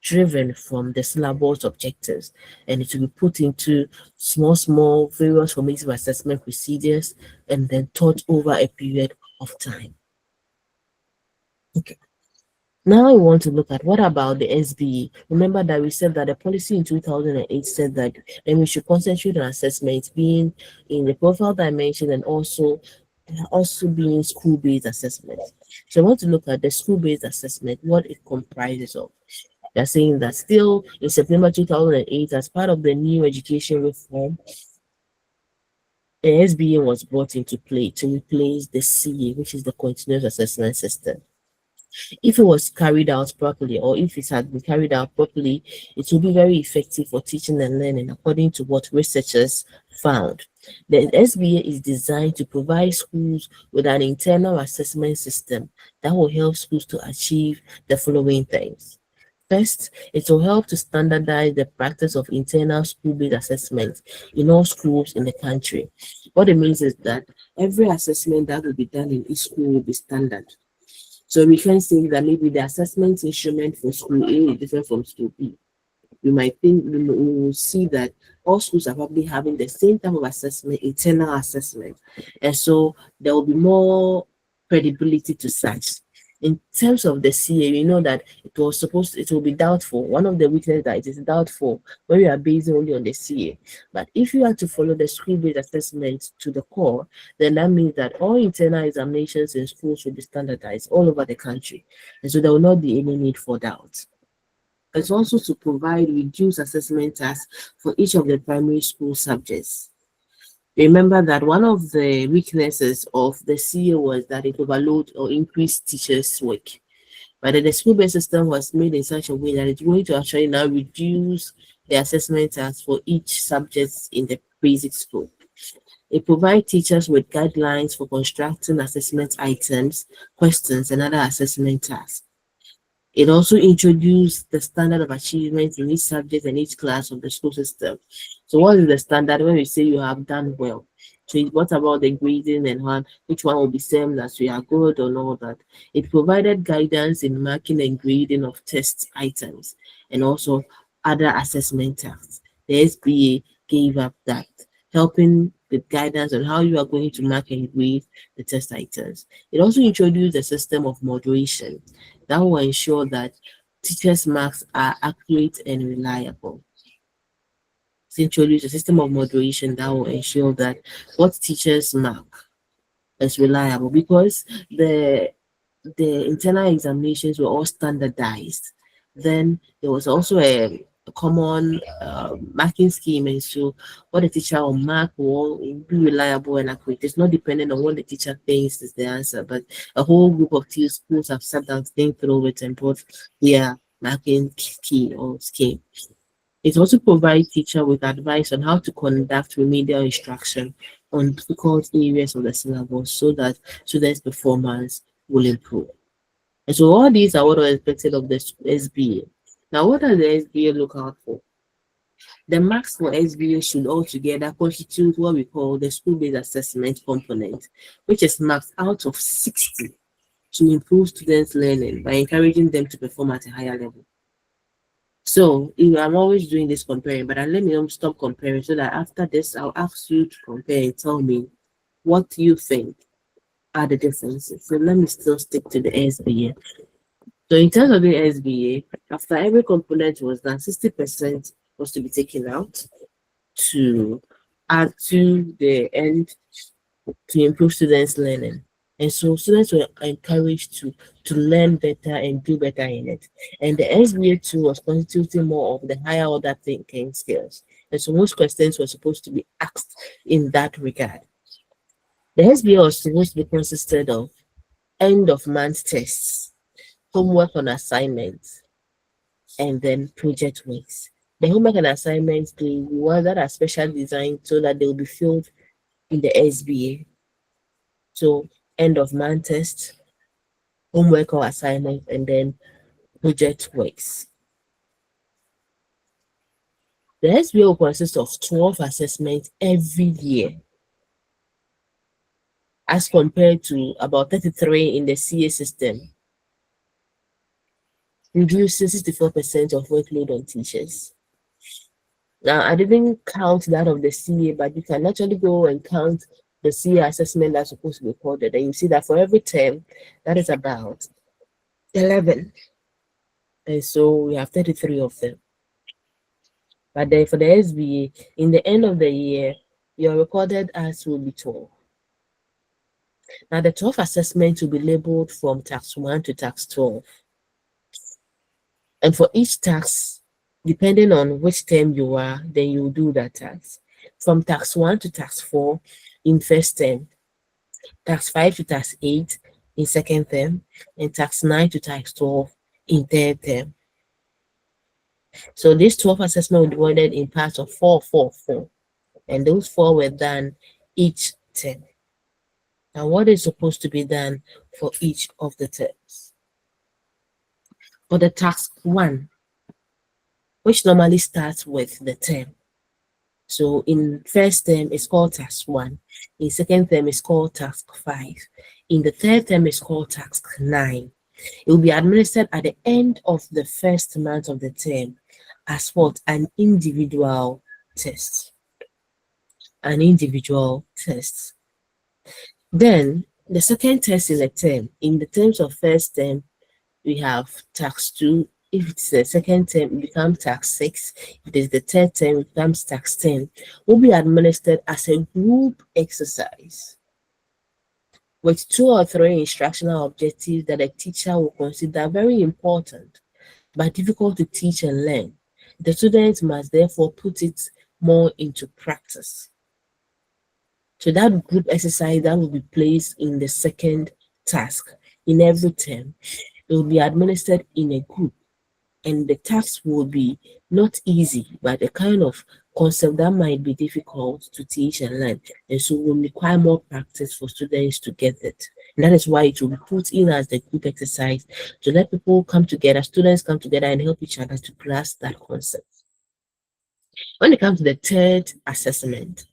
driven from the syllabus objectives, and it will be put into small various formative assessment procedures and then taught over a period of time. Okay. Now I want to look at what about the SBE. Remember that we said that the policy in 2008 said that then we should concentrate on assessment being in the profile dimension and also being school-based assessment. So I want to look at the school-based assessment, what it comprises of. They're saying that still in September 2008, as part of the new education reform, the SBA was brought into play to replace the CA, which is the continuous assessment system. If it was carried out properly, or if it had been carried out properly, it will be very effective for teaching and learning, according to what researchers found. The SBA is designed to provide schools with an internal assessment system that will help schools to achieve the following things. First, it will help to standardize the practice of internal school-based assessment in all schools in the country. What it means is that every assessment that will be done in each school will be standard. So we can say that maybe the assessment instrument for school A is different from school B. You might think, we will see that all schools are probably having the same type of assessment, internal assessment. And so there will be more credibility to such. In terms of the CA, you know that it will be doubtful. One of the weaknesses that it is doubtful when you are based only on the CA. But if you are to follow the school-based assessment to the core, then that means that all internal examinations in schools will be standardized all over the country. And so there will not be any need for doubt. It's also to provide reduced assessment tasks for each of the primary school subjects. Remember that one of the weaknesses of the CA was that it overload or increased teachers' work. But then the school-based system was made in such a way that it's going to actually now reduce the assessment tasks for each subject in the basic school. It provides teachers with guidelines for constructing assessment items, questions, and other assessment tasks. It also introduced the standard of achievement in each subject and each class of the school system. So what is the standard when we say you have done well? So what about the grading and which one will be same as we are good or all that? It provided guidance in marking and grading of test items and also other assessment tasks. The SBA gave up that, helping with guidance on how you are going to mark and grade the test items. It also introduced a system of moderation that will ensure that teachers' marks are accurate and reliable. To introduce a system of moderation that will ensure that what teachers mark is reliable, because the internal examinations were all standardized. Then there was also a common marking scheme, and so what the teacher will mark will be reliable and accurate. It's not dependent on what the teacher thinks is the answer, but a whole group of schools have sat down, think through it, and put their marking key or scheme. It also provides teacher with advice on how to conduct remedial instruction on difficult areas of the syllabus so that students' performance will improve. And so all these are what are expected of the SBA. Now, what does the SBA look out for? The marks for SBA should altogether constitute what we call the school-based assessment component, which is marks out of 60 to improve students' learning by encouraging them to perform at a higher level. So I'm always doing this comparing, but let me stop comparing so that after this, I'll ask you to compare and tell me what you think are the differences. So let me still stick to the SBA. So in terms of the SBA, after every component was done, 60% was to be taken out to add to the end to improve students' learning. And so students were encouraged to learn better and do better in it. And the SBA too was constituting more of the higher order thinking skills. And so most questions were supposed to be asked in that regard. The SBA was supposed to be consisted of end of month tests, homework on assignments, and then project works. The homework and assignments, the ones that are special designed so that they will be filled in the SBA. So end of month test, homework or assignment, and then project works. The SBA will consist of 12 assessments every year, as compared to about 33 in the CA system, reducing 64% of workload on teachers. Now, I didn't count that of the CA, but you can actually go and count the CA assessment that's supposed to be recorded, and you see that for every term, that is about 11. And so we have 33 of them. But then for the SBA, in the end of the year, your recorded hours will be 12. Now, the 12 assessments will be labeled from tax 1 to tax 12. And for each tax, depending on which term you are, then you will do that tax. From tax 1 to tax 4 in first term, tax 5 to tax 8 in second term, and tax 9 to tax 12 in third term. So these 12 assessments were divided in parts of 4, 4, 4. And those 4 were done each term. Now, what is supposed to be done for each of the terms? For the task 1, which normally starts with the term. So in first term, it's called task 1. In second term, it's called task 5. In the third term, it's called task 9. It will be administered at the end of the first month of the term as what? An individual test. An individual test. Then The second test in a term, in the terms of first term, we have tax 2. If it's the second term, it becomes tax 6. If it is the third term, it becomes tax 10. Will be administered as a group exercise with 2 or 3 instructional objectives that a teacher will consider very important but difficult to teach and learn. The students must therefore put it more into practice. So that group exercise that will be placed in the second task in every term, it will be administered in a group, and the task will be not easy, but a kind of concept that might be difficult to teach and learn, and so will require more practice for students to get it. And that is why it will be put in as the group exercise to let people come together, students come together and help each other to grasp that concept. When it comes to the third assessment,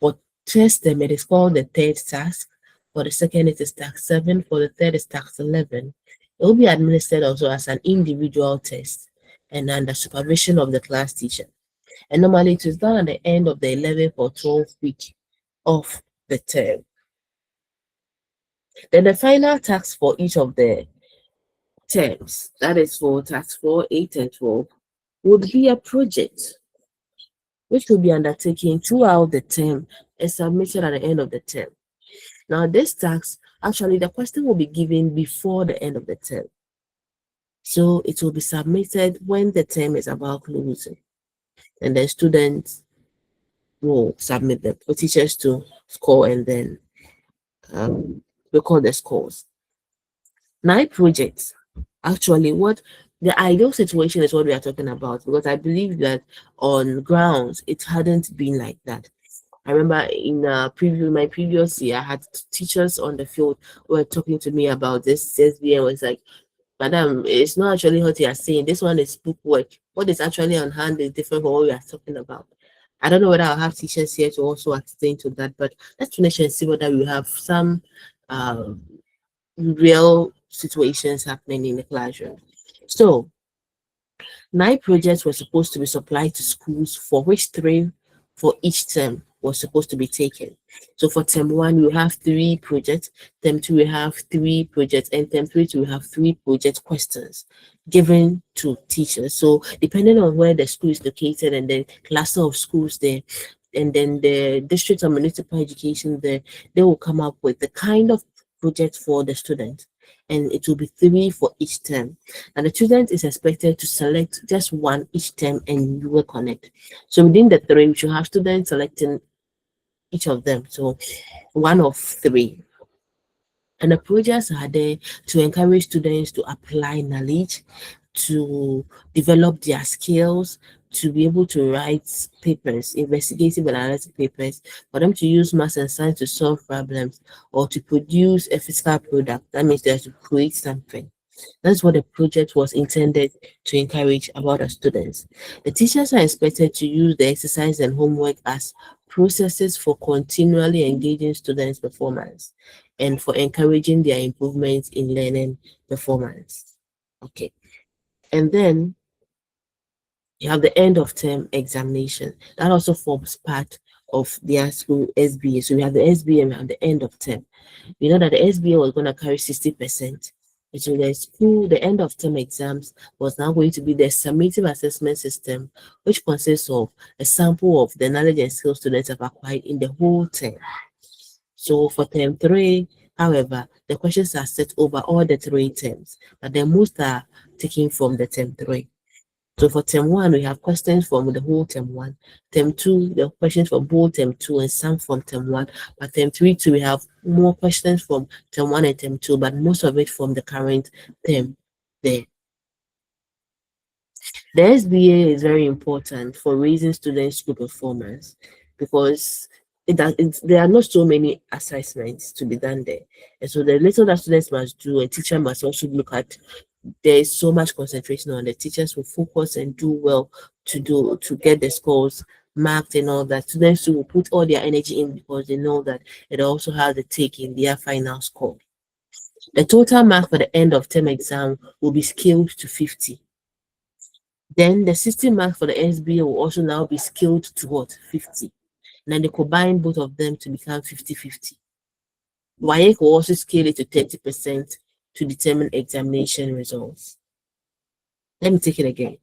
for first term, it is called the third task. For the second, it is task 7. For the third, is task 11. It will be administered also as an individual test and under supervision of the class teacher. And normally, it is done at the end of the 11th or 12th week of the term. Then the final task for each of the terms, that is for task 4, 8, and 12, would be a project which will be undertaken throughout the term and submitted at the end of the term. Now, this task, actually, the question will be given before the end of the term. So it will be submitted when the term is about closing. And then students will submit them for teachers to score and then record the scores. 9 projects. Actually, what the ideal situation is what we are talking about, because I believe that on grounds it hadn't been like that. I remember in my previous year, I had teachers on the field who were talking to me about this SB and was like, Madam, it's not actually what you are saying. This one is book work. What is actually on hand is different from what we are talking about. I don't know whether I'll have teachers here to also explain to that, but let's finish and see whether we have some real situations happening in the classroom. So 9 projects were supposed to be supplied to schools, for which 3 for each term was supposed to be taken. So for term 1, we have 3 projects, term 2, we have 3 projects, and term 3, we have 3 project questions given to teachers. So depending on where the school is located and the cluster of schools there, and then the district or municipal education there, they will come up with the kind of project for the student, and it will be 3 for each term. And the student is expected to select just 1 each term and work on it. So within the 3, we should have students selecting each of them. So 1 of 3. And the projects are there to encourage students to apply knowledge, to develop their skills, to be able to write papers, investigative and analytic papers, for them to use math and science to solve problems or to produce a physical product. That means they have to create something. That's what the project was intended to encourage about the students. The teachers are expected to use the exercise and homework as processes for continually engaging students' performance and for encouraging their improvements in learning performance. Okay. And then you have the end of term examination. That also forms part of their school SBA. So we have the SBA and we have the end of term. We know that the SBA was going to carry 60%. So the school, the end of term exams was now going to be the summative assessment system, which consists of a sample of the knowledge and skills students have acquired in the whole term. So for term 3, however, the questions are set over all the 3 terms, but the most are taken from the term 3. So for term 1, we have questions from the whole term 1. Term 2, the questions from both term 2 and some from term 1. But term 3 too, we have more questions from term 1 and term 2, but most of it from the current term there. The SBA is very important for raising students' school performance because there are not so many assessments to be done there. And so the little that students must do, a teacher must also look at. There is so much concentration on the teachers will focus and do well to get the scores marked and all that. Students will put all their energy in because they know that it also has a take in their final score. The total mark for the end of term exam will be scaled to 50. Then the 60 marks for the SBA will also now be scaled to what? 50. And then they combine both of them to become 50-50. WAEC will also scale it to 30% to determine examination results. Let me take it again.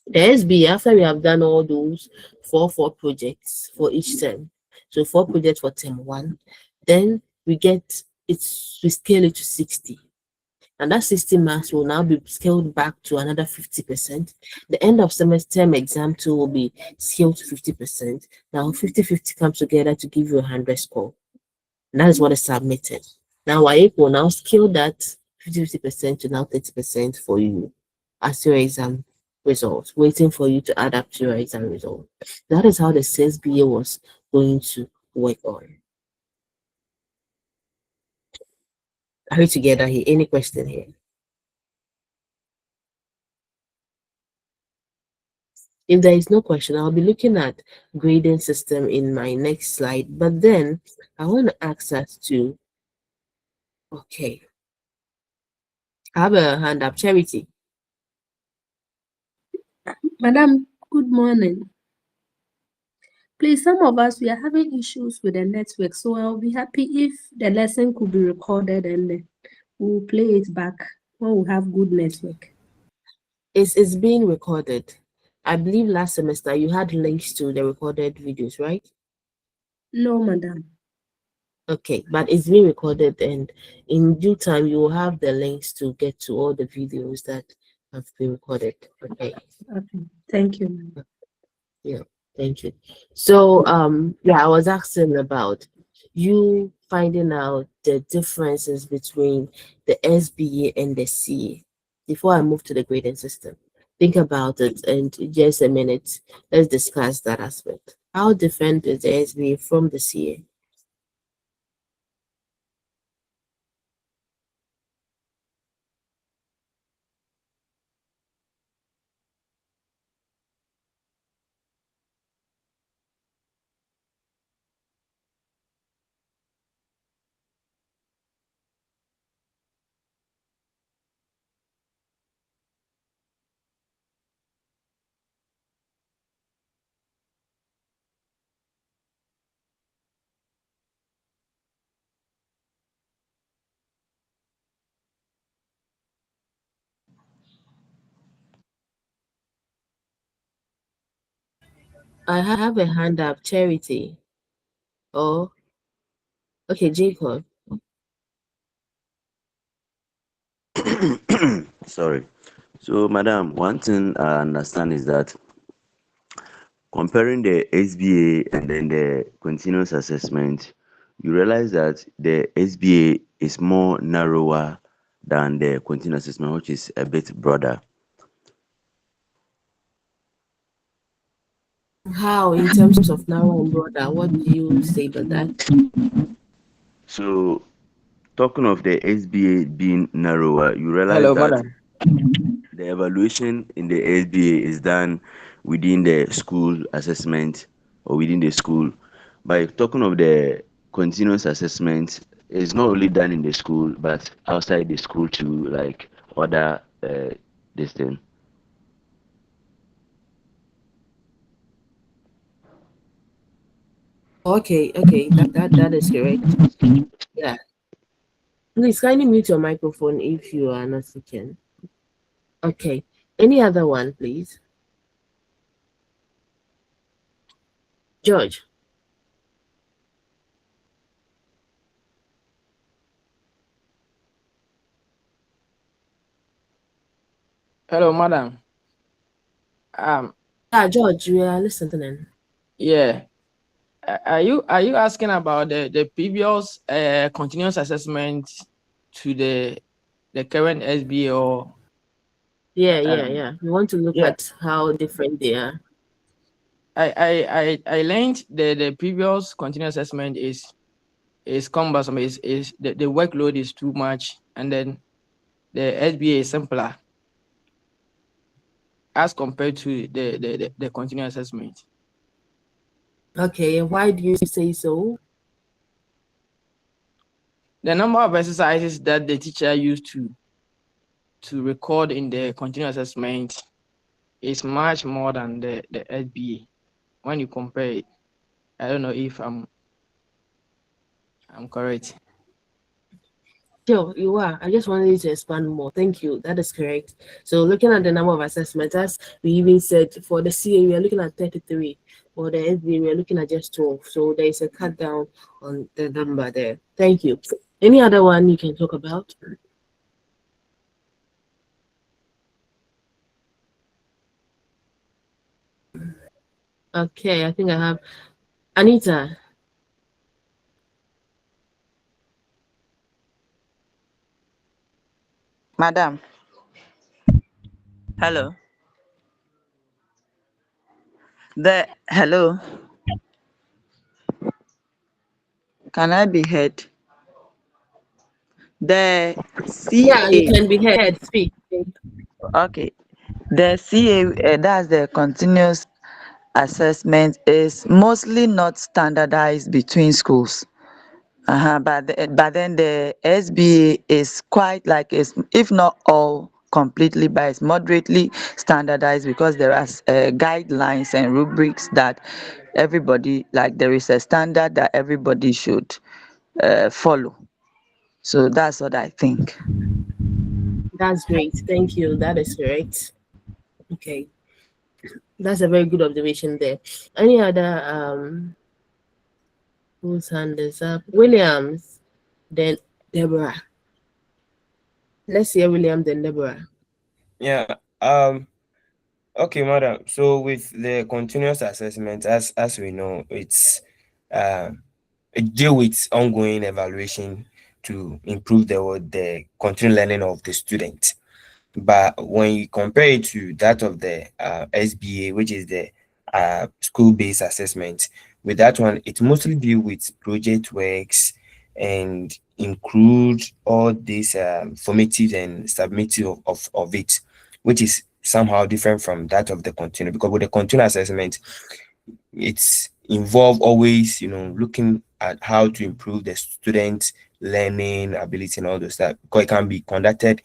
The SB, after we have done all those four projects for each term, so 4 projects for term 1, then we scale it to 60. And that 60 marks will now be scaled back to another 50%. The end of semester term exam 2 will be scaled to 50%. Now 50-50 comes together to give you a 100 score. And that is what is submitted. Now WAEC will now scale that 50-50% to now 30% for you as your exam results, waiting for you to add up to your exam result. That is how the CSBA was going to work on. Are we together here? Any question here? If there is no question, I'll be looking at grading system in my next slide. But then I want to ask us to, okay, I have a hand up, Charity. Madam, good morning. Please, some of us, we are having issues with the network, so I'll be happy if the lesson could be recorded and we'll play it back when we have good network. It's being recorded. I believe last semester you had links to the recorded videos, right? No, madam. Okay, but it's being recorded, and in due time you will have the links to get to all the videos that have been recorded. Okay. Okay. Thank you, ma'am. Yeah, thank you. So yeah, I was asking about you finding out the differences between the SBA and the CA. Before I move to the grading system, think about it, and just a minute, let's discuss that aspect. How different is the SBA from the CA? I have a hand up, Charity. Oh, okay, Jacob. Sorry. So, madam, one thing I understand is that comparing the SBA and then the continuous assessment, you realize that the SBA is more narrower than the continuous assessment, which is a bit broader. How, in terms of narrow and broader, what do you say about that? So, talking of the SBA being narrower, you realize Hello, that madam. the evaluation in the SBA is done within the school assessment or within the school. By talking of the continuous assessment, it's not only done in the school but outside the school too, like other this thing. Okay, that is correct. Yeah. Please kindly mute your microphone if you are not speaking. Okay. Any other one, please? George. Hello, madam. George, we are listening. Yeah. Are you asking about the previous continuous assessment to the current SBA or Yeah. We want to look yeah. at how different they are. I learned the previous continuous assessment is cumbersome, is the workload is too much, and then the SBA is simpler as compared to the continuous assessment. Okay, and why do you say so? The number of exercises that the teacher used to record in the continuous assessment is much more than the SBA when you compare it. I don't know if I'm correct. Sure, you are. I just wanted you to expand more. Thank you. That is correct. So looking at the number of assessments, as we even said, for the CA, we are looking at 33. For the SBA, we are looking at just 12. So there is a cut down on the number there. Thank you. Any other one you can talk about? Okay, I think I have Anita. Madam, hello. Hello. Can I be heard? The Yeah, you CA. can be heard. Speak. Okay. The CA, that's the continuous assessment, is mostly not standardized between schools. But then the SBA is quite like, it's, if not all completely, but it's moderately standardized, because there are guidelines and rubrics that everybody, like there is a standard that everybody should follow. So that's what I think. That's great. Thank you. That is correct. Okay. That's a very good observation there. Any other whose hand is up? Williams, then Deborah. Let's hear William, then Deborah. Yeah. Okay, madam. So with the continuous assessment, as we know, it's it deal with ongoing evaluation to improve the continuing learning of the student. But when you compare it to that of the SBA, which is the school-based assessment, with that one, it mostly deal with project works and include all these formative and summative of it, which is somehow different from that of the continuous. Because with the continuous assessment, it's involve always, looking at how to improve the student learning ability and all those stuff, because it can be conducted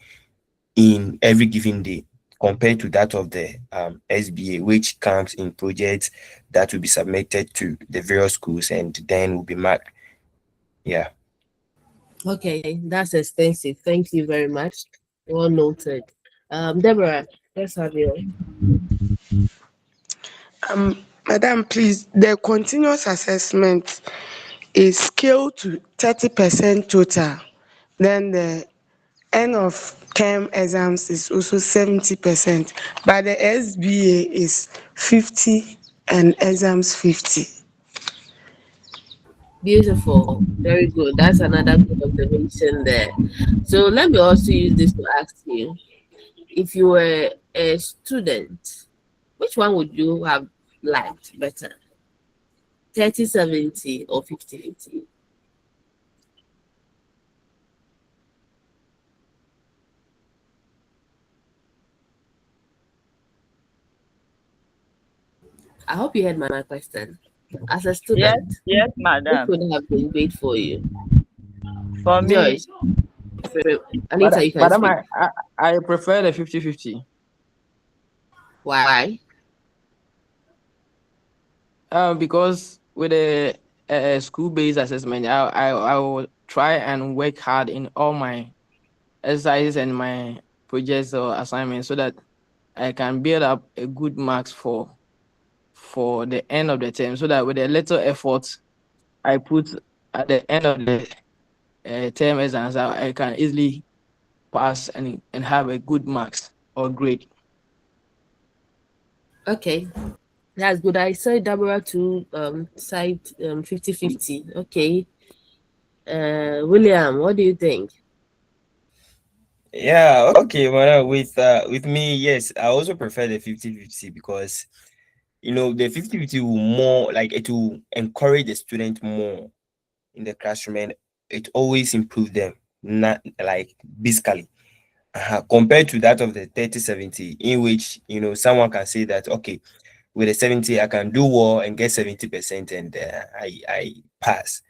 in every given day, compared to that of the SBA, which comes in projects that will be submitted to the various schools and then will be marked. Yeah. Okay, that's extensive. Thank you very much. Well noted. Deborah, let's have you. Madam, please, the continuous assessment is scaled to 30% total. Then the end of term exams is also 70%, but the SBA is 50 and exams 50. Beautiful. Very good. That's another good observation there. So let me also use this to ask you, if you were a student, which one would you have liked better? 30-70 or 50-50? I hope you heard my question. As a Yes, student, yes, which madam. would have been great for you? For me, Joyce, Anita, you can Madam, speak. I prefer the 50-50. Why? Because with a school-based assessment, I will try and work hard in all my exercises and my projects or assignments, so that I can build up a good marks for the end of the term, so that with a little effort I put at the end of the term exams, I can easily pass and have a good marks or grade. Okay, that's good. I saw Deborah to side 50-50. Okay. William, what do you think? Yeah, okay, well, with me, yes, I also prefer the 50-50, because the 50-50 will more like, it will encourage the student more in the classroom, and it always improve them, not like basically, compared to that of the 30-70, in which someone can say that, okay, with a 70 I can do well and get 70%, and I pass,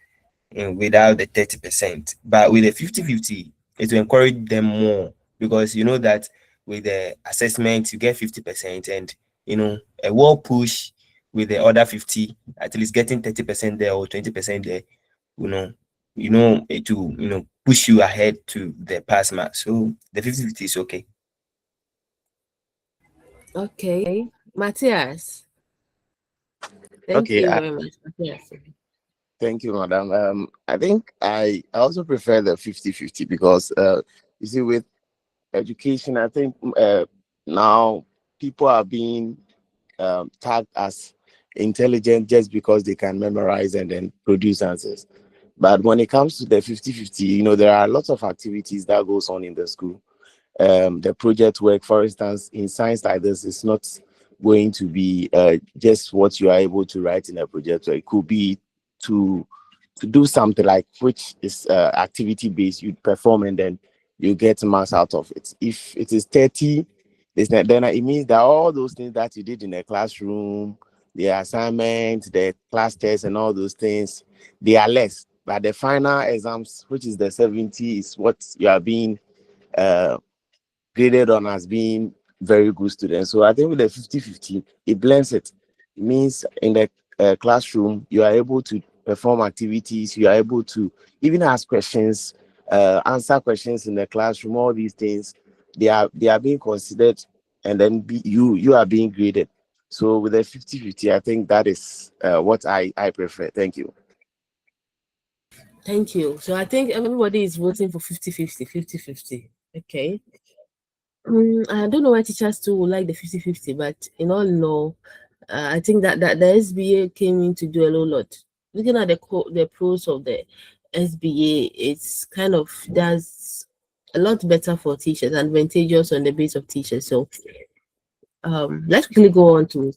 and without the 30%. But with the 50-50, it will encourage them more, because you know that with the assessment you get 50%, and a well push with the other 50, at least getting 30% there or 20% there, you know it will push you ahead to the pass mark. So the 50-50 is okay. Okay, Matthias. Thank Okay, you very much, Matthias. thank you, madam. I think I also prefer the 50-50 because you see, with education, I think now people are being tagged as intelligent just because they can memorize and then produce answers. But when it comes to the 50-50, there are lots of activities that goes on in the school. The project work, for instance, in science like this, is not going to be just what you are able to write in a project. So it could be to do something like which is activity based. You perform and then you get marks out of it. If it is 30, then it means that all those things that you did in the classroom, the assignments, the class tests, and all those things, they are less. But the final exams, which is the 70, is what you are being uh, graded on as being very good students. So I think with the 50-50, it blends it. It means in the classroom, you are able to perform activities, you are able to even ask questions, answer questions in the classroom, all these things, they are being considered, and then you are being graded. So with the 50-50, I think that is what I prefer. Thank you. Thank you. So I think everybody is voting for 50-50, 50-50. Okay. I don't know why teachers too would like the 50-50, but in all, I think that the SBA came in to do a whole lot. Looking at the pros of the SBA, it's kind of does a lot better for teachers, advantageous on the base of teachers. So let's quickly go on to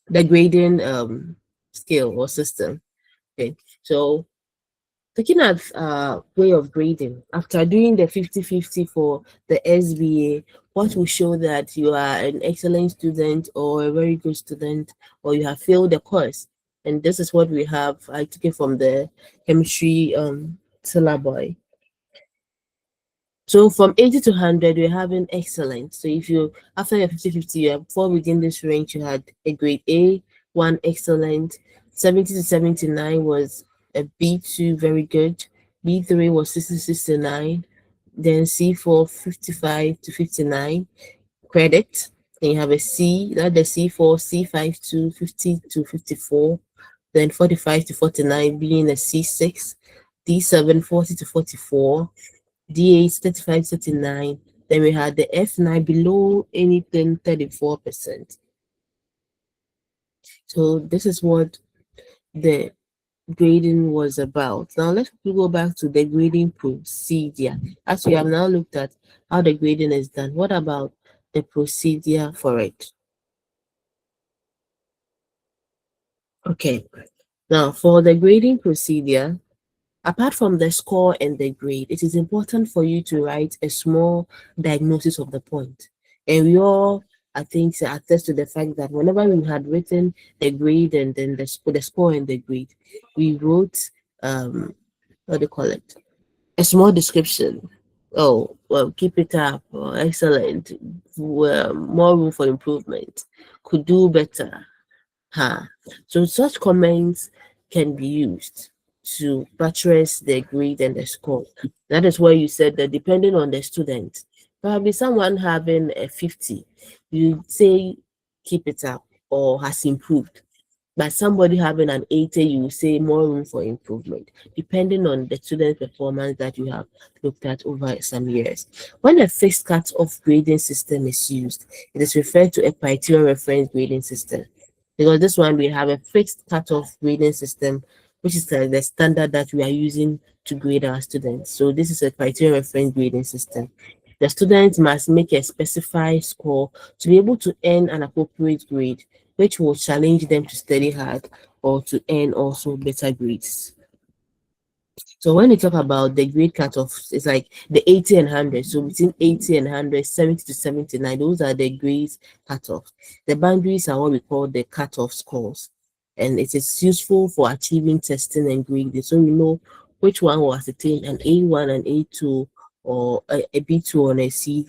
the grading scale or system. Okay, so looking at way of grading, after doing the 50-50 for the SBA, what will show that you are an excellent student or a very good student or you have failed the course? And this is what we have. I took it from the chemistry syllabi. So from 80 to 100, we're having excellent. So if you, after your 50-50, you have fall within this range, you had a grade A, 1 excellent, 70 to 79 was a B2, very good, B3 was 60 to 69, then C4, 55 to 59, credit. Then you have a C, that the C4, C5 to 50 to 54, then 45 to 49 being a C6, D7, 40 to 44, D8 35 39. Then we had the F9 below anything 34%. So this is what the grading was about. Now let's go back to the grading procedure. As we have now looked at how the grading is done, what about the procedure for it? Okay, now for the grading procedure, apart from the score and the grade, it is important for you to write a small diagnosis of the point. And we all, I think, attest to the fact that whenever we had written the grade and then the score and the grade, we wrote, what do you call it? A small description. Oh, well, keep it up, or excellent, well, more room for improvement, could do better. Huh. So such comments can be used to buttress the grade and the score. That is why you said that depending on the student, probably someone having a 50, you say keep it up or has improved. But somebody having an 80, you will say more room for improvement, depending on the student performance that you have looked at over some years. When a fixed cut-off grading system is used, it is referred to a criterion reference grading system. Because this one, we have a fixed cut-off grading system, which is the standard that we are using to grade our students. So this is a criterion reference grading system. The students must make a specified score to be able to earn an appropriate grade, which will challenge them to study hard or to earn also better grades. So when you talk about the grade cutoff, it's like the 80 and 100. So between 80 and 100, 70 to 79, those are the grades cutoff. The boundaries are what we call the cutoff scores. And it is useful for achieving testing and grading. So we know which one will ascertain an A1 and A2 or a B2 and a C,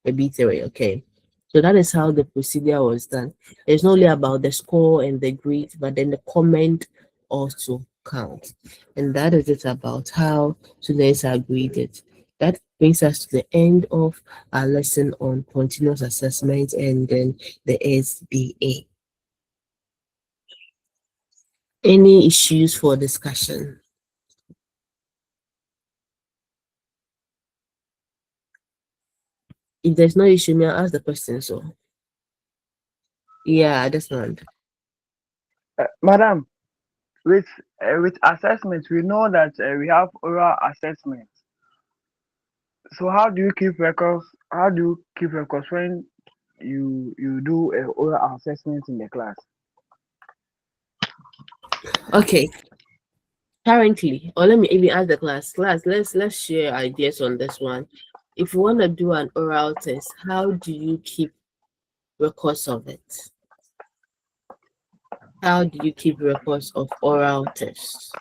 a B3. Okay. So that is how the procedure was done. It's not only about the score and the grade, but then the comment also count. And that is it about how students are graded. That brings us to the end of our lesson on continuous assessment and then the SBA. Any issues for discussion? If there's no issue, may I ask the question? So, yeah, that's not. Madam, with assessments, we know that we have oral assessments. So how do you keep records? How do you keep records when you do oral assessments in the class? Okay. Currently, or let me even ask the class. Let's share ideas on this one. If you want to do an oral test, how do you keep records of it? How do you keep records of oral tests?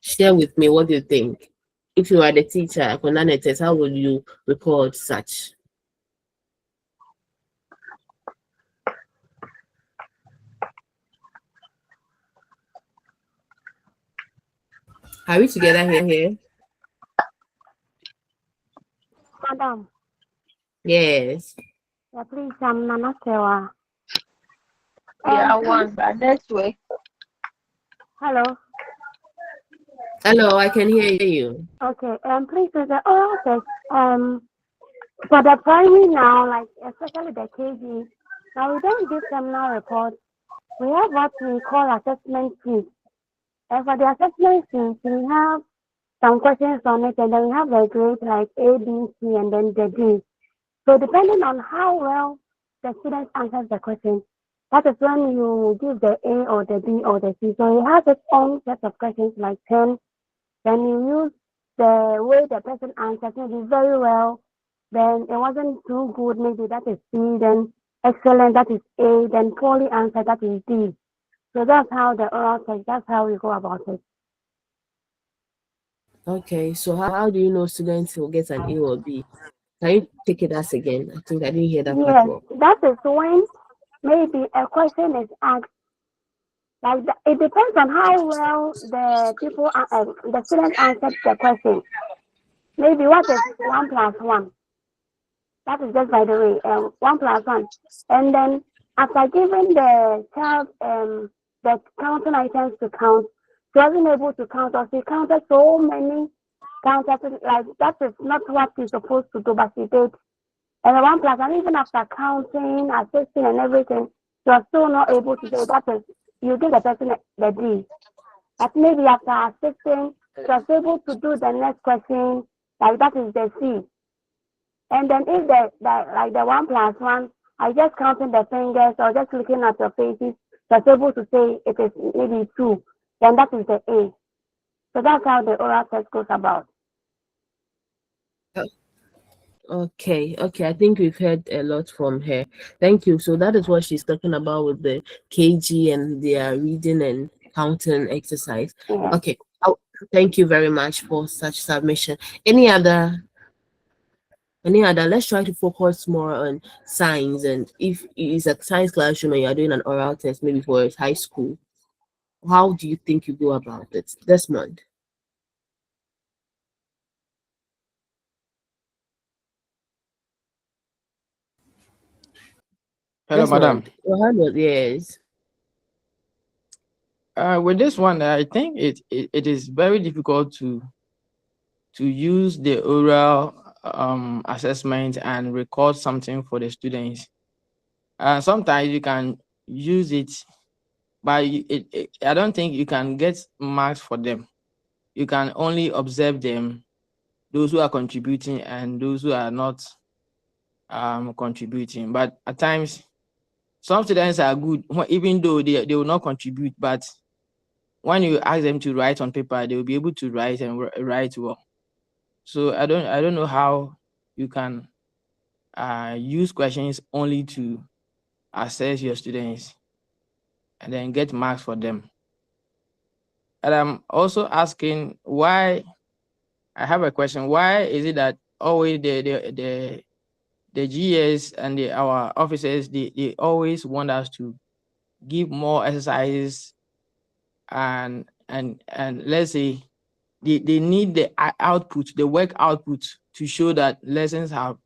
Share with me what you think. If you are the teacher, conducting a test, how will you record such? Are we together here? Madam, Yes. yeah, please, I'm Nana Sewa. Yeah, one by network. Hello. Hello, I can hear you. Okay. Please, the oral test. For the primary now, like especially the KG, now we don't give terminal report. We have what we call assessment sheet. And for the assessment sheet, we have some questions on it, and then we have the grade like A, B, C, and then the D. So depending on how well the student answers the question, that is when you give the A or the B or the C. So it has its own set of questions like 10. Then you use the way the person answered maybe very well. Then it wasn't too good, maybe that is C. Then excellent, that is A. Then poorly answered, that is D. So that's how the oral test, that's how we go about it. Okay, so how do you know students will get an A or B? Can you take it as again? I think I didn't hear that part Yes, well. that is when maybe a question is asked. Like it depends on how well the the student answered the question. Maybe what is 1 plus 1? That is just by the way, 1 plus 1. And then after giving the child the counting items to count, she wasn't able to count, or she counted so many counters, like that is not what she's supposed to do, but she did. And the 1 plus 1, even after counting, assisting, and everything, she was still not able to do that. Is you give the person the D. But maybe after assisting, she was able to do the next question, like that is the C. And then if like the 1 plus 1, I just counting the fingers or just looking at your faces, was able to say it is maybe 2, then that is the A. So that's how the oral test goes about. Okay, I think we've heard a lot from her. Thank you. So that is what she's talking about with the KG and their reading and counting exercise. Yeah. Okay. Thank you very much for such submission. Any other? Let's try to focus more on science. And if it's a science classroom and you're doing an oral test, maybe for high school, how do you think you go about it this month? Hello, madam. Yes. With this one, I think it is very difficult to use the oral assessment and record something for the students. Sometimes you can use it, but I don't think you can get marks for them. You can only observe them, those who are contributing and those who are not contributing. But at times, some students are good, even though they will not contribute, but when you ask them to write on paper, they will be able to write and write well. So I don't know how you can use questions only to assess your students and then get marks for them. And I'm also asking why. I have a question. Why is it that always the GS and our officers they always want us to give more exercises and let's say they need the output, the work output, to show that lessons have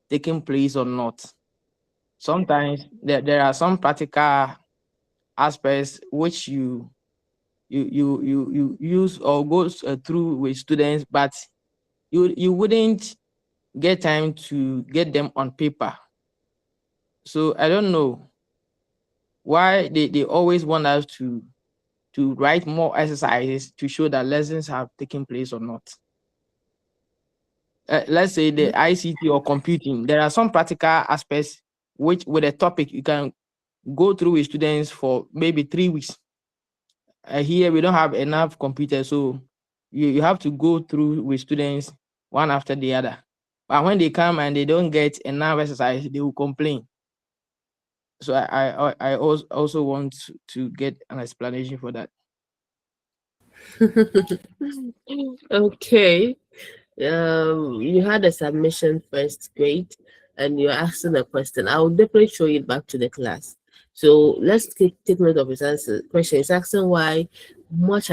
taken place or not. Sometimes there are some practical aspects which you use or goes through with students, but you wouldn't get time to get them on paper. So I don't know why they always want us to write more exercises to show that lessons have taken place or not. Let's say the ICT or computing, there are some practical aspects which with a topic you can go through with students for maybe 3 weeks. Here we don't have enough computers, so you have to go through with students one after the other. But when they come and they don't get enough exercise, they will complain. So I also want to get an explanation for that. Okay. You had a submission first, great, and you're asking a question. I will definitely show it back to the class. So let's take note of his answer. Question is asking why much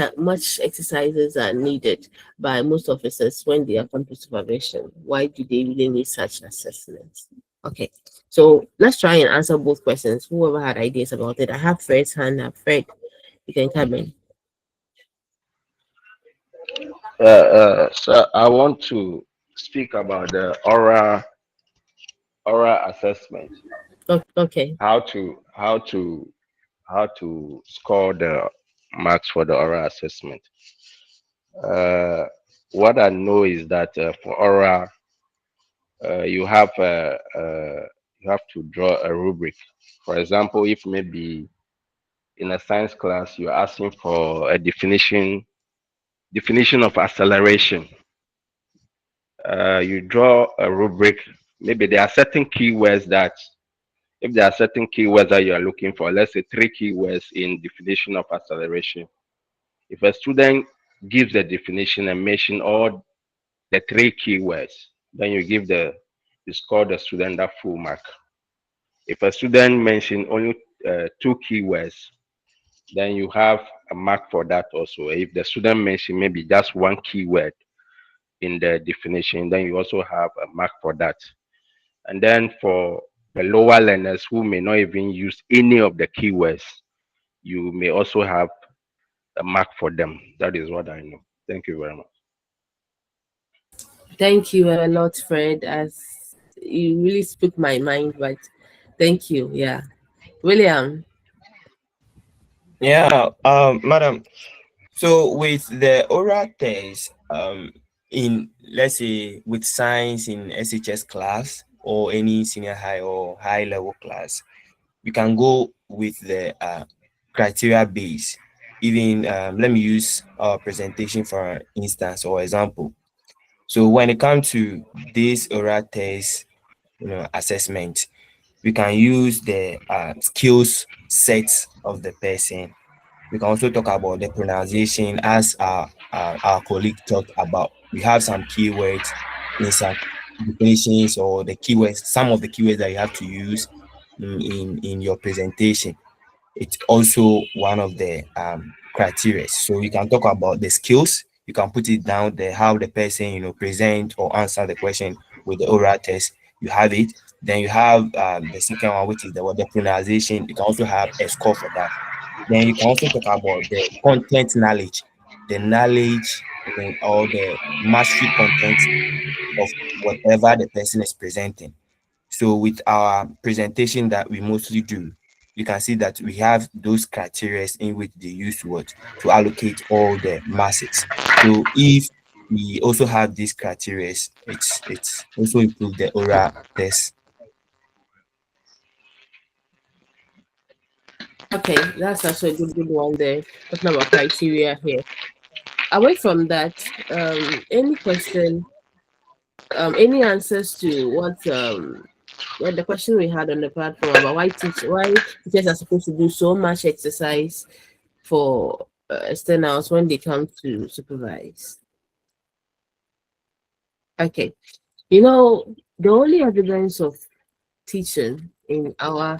exercises are needed by most officers when they are come to supervision. Why do they really need such assessments? Okay, so let's try and answer both questions. Whoever had ideas about it, I have Fred's hand up. Fred, you can come in. So I want to speak about the oral assessment. Okay. How to score the marks for the oral assessment. What I know is that for oral, you have to draw a rubric. For example, if maybe in a science class you're asking for a definition of acceleration, you draw a rubric. Maybe there are certain keywords that, if there are certain keywords that you are looking for, let's say 3 keywords in definition of acceleration. If a student gives the definition and mention all the 3 keywords, then you score the student that full mark. If a student mention only 2 keywords, then you have a mark for that also. If the student mention maybe just 1 keyword in the definition, then you also have a mark for that. And then for the lower learners who may not even use any of the keywords, you may also have a mark for them. That is what I know. Thank you very much. Thank you a lot, Fred. As you really spoke my mind, but thank you. Yeah. William. Yeah, madam. So with the oral test, in let's say with science in SHS class or any senior high or high level class, we can go with the criteria base. Even let me use our presentation for instance or example. So when it comes to this oral test, assessment, we can use the skills sets of the person. We can also talk about the pronunciation as our colleague talked about. We have some keywords in some definitions or the keywords, some of the keywords that you have to use in your presentation. It's also one of the criteria. So you can talk about the skills. You can put it down there, how the person, present or answer the question with the oral test. You have it. Then you have the second one, which is the pronunciation. You can also have a score for that. Then you can also talk about the content knowledge, the knowledge, or the mastery content of whatever the person is presenting. So with our presentation that we mostly do, you can see that we have those criteria in which they use to allocate all the masses. So if we also have these criteria, it's also improve the oral test. Okay, that's also a good one there. Talking about criteria here. Away from that, any question, any answers to what the question we had on the platform about why teachers are supposed to do so much exercise for externals when they come to supervise? Okay, the only evidence of teaching in our,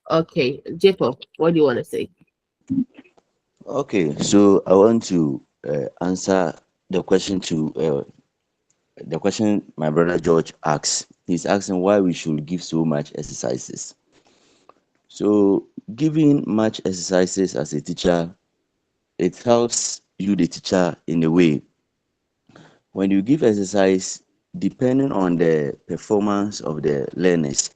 okay, Jacob, what do you want to say? Okay, so I want to answer the question to the question my brother George asks. He's asking why we should give so much exercises. So giving much exercises as a teacher, it helps you the teacher in a way. When you give exercise, depending on the performance of the learners,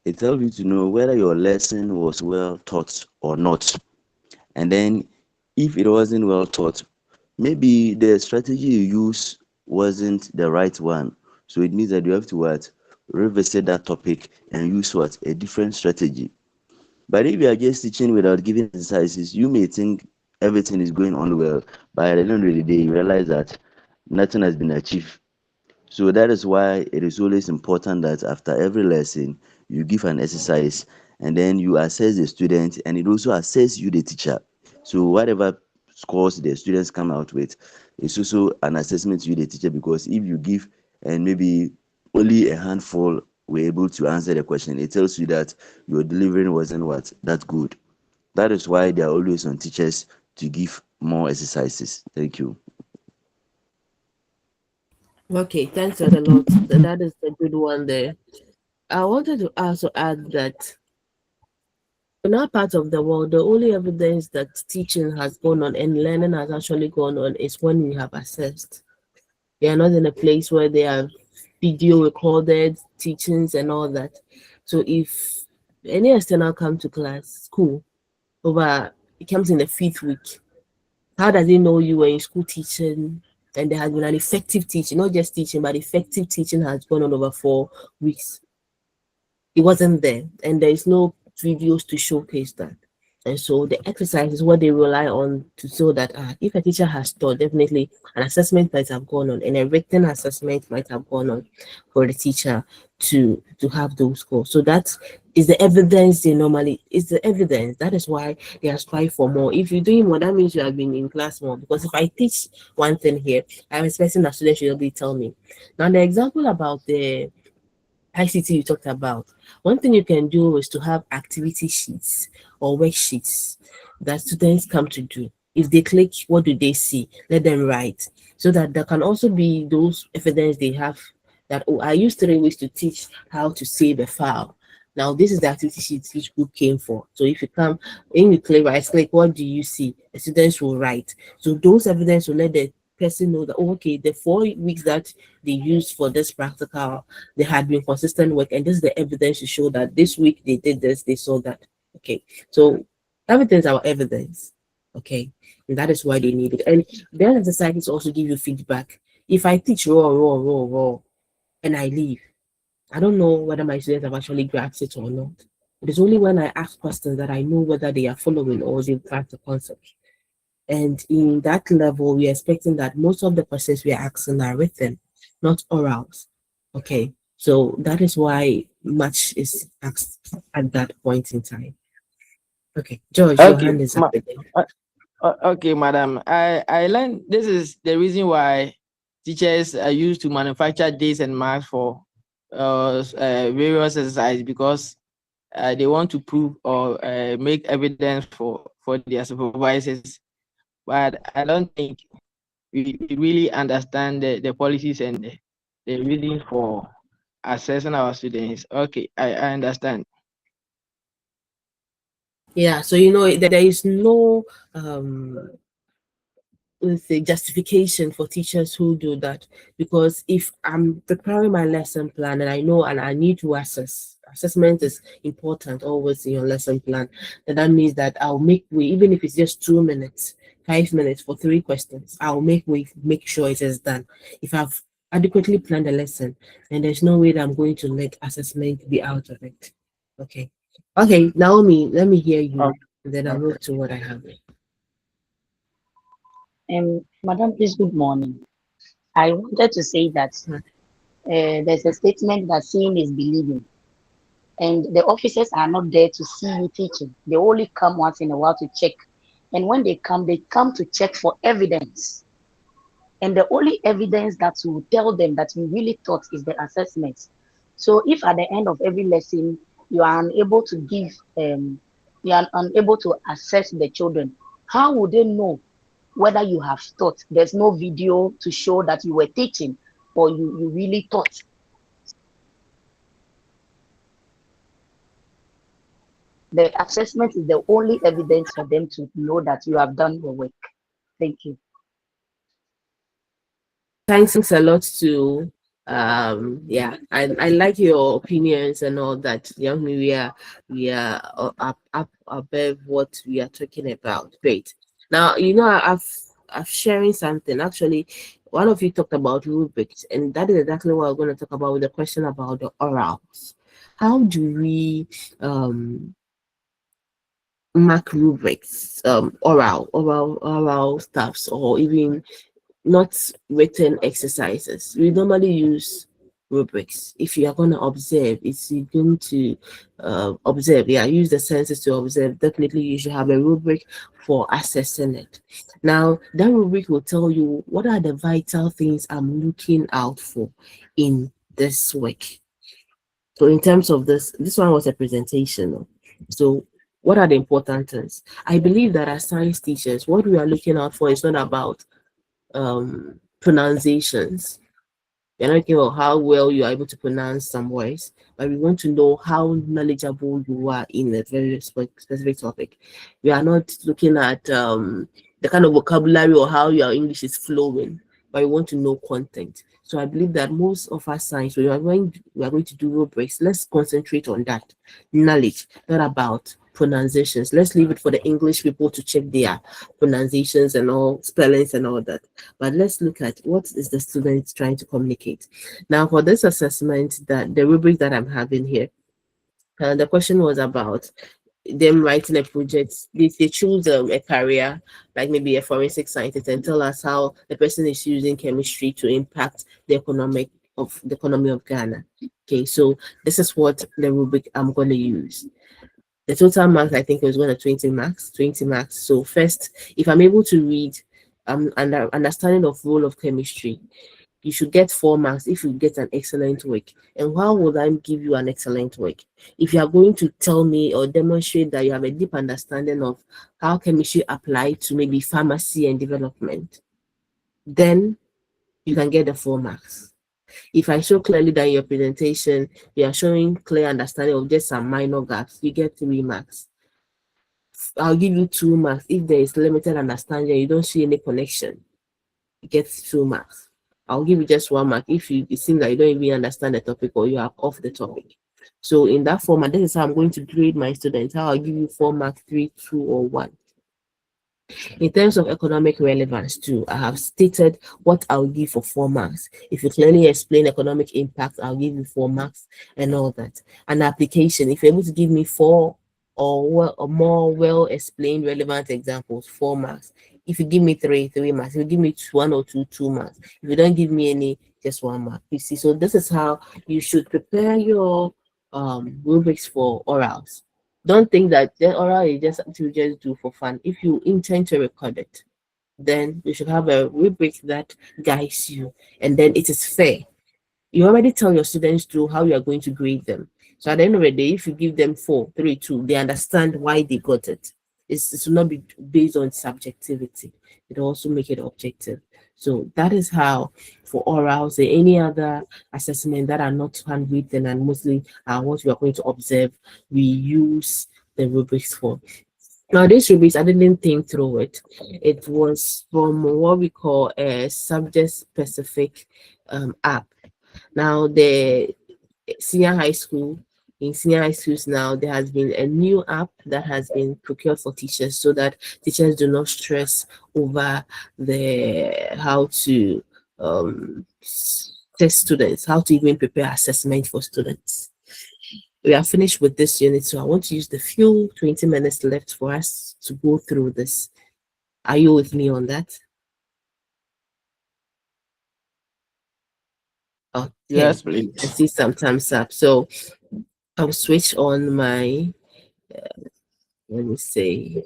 it helps you to know whether your lesson was well taught or not. And then if it wasn't well taught, maybe the strategy you use wasn't the right one. So it means that you have to what? Revisit that topic and use what? A different strategy. But if you are just teaching without giving exercises, you may think everything is going on well, but at the end of the day, you realize that nothing has been achieved. So that is why it is always important that after every lesson, you give an exercise and then you assess the student and it also assess you, the teacher. So whatever scores the students come out with, it's also an assessment to you, the teacher, because if you give and maybe only a handful were able to answer the question, it tells you that your delivering wasn't what that good. That is why they are always on teachers to give more exercises. Thank you. Okay, thanks a lot. That is a good one there. I wanted to also add that in our part of the world, the only evidence that teaching has gone on and learning has actually gone on is when we have assessed. We are not in a place where they have video recorded teachings and all that. So if any external come to class, school, over it comes in the fifth week, how does he know you were in school teaching and there has been an effective teaching, not just teaching, but effective teaching has gone on over 4 weeks? It wasn't there, and there is no videos to showcase that. And so the exercise is what they rely on to show that if a teacher has taught, definitely an assessment might have gone on, and a written assessment might have gone on for the teacher to have those scores. So that is the evidence they normally is the evidence. That is why they are strive for more. If you're doing more, that means you have been in class more. Because if I teach one thing here, I'm expecting that students should be tell me. Now the example about the ICT you talked about, one thing you can do is to have activity sheets or worksheets that students come to do. If they click, what do they see? Let them write. So that there can also be those evidence they have that, oh, I used 3 weeks to teach how to save a file. Now, this is the activity sheet each group came for. So if you come in, you click, right click, what do you see? The students will write. So those evidence will let the person know that, oh, okay, the 4 weeks that they used for this practical, they had been consistent work, and this is the evidence to show that this week they did this, they saw that. Okay, so everything's our evidence. Okay, and that is why they need it. And then the exercises also give you feedback. If I teach raw, and I leave, I don't know whether my students have actually grasped it or not. It is only when I ask questions that I know whether they are following or they've grasped the concept. And in that level, we're expecting that most of the questions we are asking are written, not orals. Okay, so that is why much is asked at that point in time. Okay, George, your Okay, hand is up again. okay, madam. I learned this is the reason why teachers are used to manufacture days and marks for various exercises, because they want to prove or make evidence for their supervisors. But I don't think we really understand the policies and the reasons for assessing our students. Okay, I understand. Yeah, so there is no let's say justification for teachers who do that, because if I'm preparing my lesson plan and I know and I need to assessment is important always in your lesson plan, then that means that I'll make way, even if it's just 2 minutes, 5 minutes for 3 questions, I'll make way, make sure it is done. If I've adequately planned the lesson, then there's no way that I'm going to let assessment be out of it. Okay, Naomi, let me hear you, and then I'll Okay. move to what I have. Madam, please, good morning. I wanted to say that there's a statement that seeing is believing, and the officers are not there to see you teaching. They only come once in a while to check. And when they come to check for evidence. And the only evidence that will tell them that you really taught is the assessments. So if at the end of every lesson you are unable to give, you are unable to assess the children How would they know whether you have taught? There's no video to show that you were teaching or you really taught. The assessment is the only evidence for them to know that you have done your work. Thank you. Thanks a lot to yeah, I like your opinions and all that. Young me, we are up above what we are talking about. Great. Now I've sharing something. Actually, one of you talked about rubrics, and that is exactly what I'm going to talk about with the question about the orals. How do we mark rubrics, oral stuffs, or even not written exercises? We normally use rubrics. If you are going to observe, it's you're going to observe. Yeah, use the senses to observe. Definitely, you should have a rubric for assessing it. Now, that rubric will tell you what are the vital things I'm looking out for in this work. So, in terms of this one was a presentation. So, what are the important things? I believe that as science teachers, what we are looking out for is not about pronunciations. We're not looking at how well you are able to pronounce some words, but we want to know how knowledgeable you are in a very specific topic. We are not looking at the kind of vocabulary or how your English is flowing, but we want to know content. So I believe that most of our science, we are going to do rubrics. Let's concentrate on that knowledge, not about pronunciations. Let's leave it for the English people to check their pronunciations and all spellings and all that. But let's look at what is the student trying to communicate. Now, for this assessment, that the rubric that I'm having here, the question was about them writing a project. They choose a career, like maybe a forensic scientist, and tell us how the person is using chemistry to impact the economy of Ghana. Okay, so this is what the rubric I'm going to use. The total marks, I think, was going to 20 marks. 20 marks. So first, if I'm able to read understanding of role of chemistry, you should get 4 marks if you get an excellent work. And how would I give you an excellent work? If you are going to tell me or demonstrate that you have a deep understanding of how chemistry apply to maybe pharmacy and development, then you can get the 4 marks. If I show clearly that in your presentation, you are showing clear understanding of just some minor gaps, you get 3 marks. I'll give you 2 marks if there is limited understanding, you don't see any connection, you get 2 marks. I'll give you just 1 mark if it seems like you don't even understand the topic or you are off the topic. So in that format, this is how I'm going to grade my students. How I'll give you 4 marks, 3, 2, or 1. In terms of economic relevance too, I have stated what I'll give for 4 marks. If you clearly explain economic impact, I'll give you 4 marks and all that. An application, if you're able to give me 4 or more well explained relevant examples, 4 marks. If you give me 3 marks. If you give me 1 or 2 marks. If you don't give me any, just 1 mark. You see, so this is how you should prepare your rubrics for orals. Don't think that the oral is just something you just do for fun. If you intend to record it, then you should have a rubric that guides you, and then it is fair. You already tell your students through how you are going to grade them. So at the end of the day, if you give them 4, 3, 2, they understand why they got it. It will not be based on subjectivity. It will also make it objective. So that is how for orals and any other assessment that are not handwritten and mostly what we are going to observe, we use the rubrics for. Now, these rubrics, I didn't think through it. It was from what we call a subject-specific app. Now, the senior high school, in senior high schools now, there has been a new app that has been procured for teachers so that teachers do not stress over how to test students, how to even prepare assessment for students. We are finished with this unit, so I want to use the few 20 minutes left for us to go through this. Are you with me on that? Okay. Yes, please. I see some thumbs up. So I'll switch on my, let me say,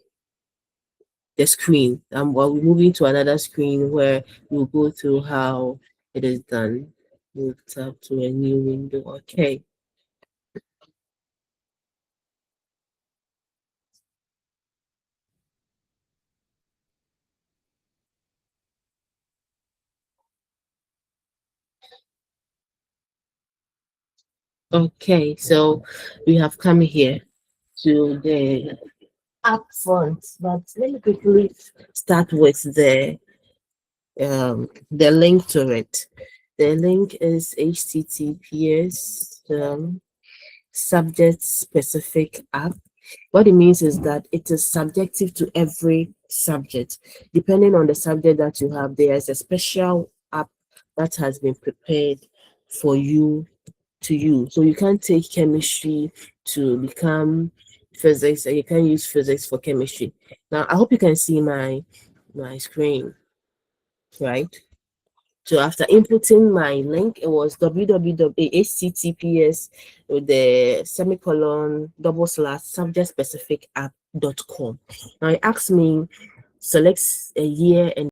the screen. While we're moving to another screen where we'll go through how it is done. Move up to a new window. Okay. Okay, so we have come here to the up front, but let me quickly start with the link to it. The link is https subject specific app. What it means is that it is subjective to every subject. Depending on the subject that you have, there is a special app that has been prepared for you to use. So you can't take chemistry to become physics, and you can't use physics for chemistry. Now I hope you can see my screen, right? So after inputting my link, it was www.https with the semicolon / subject specific app.com. Now it asked me select a year and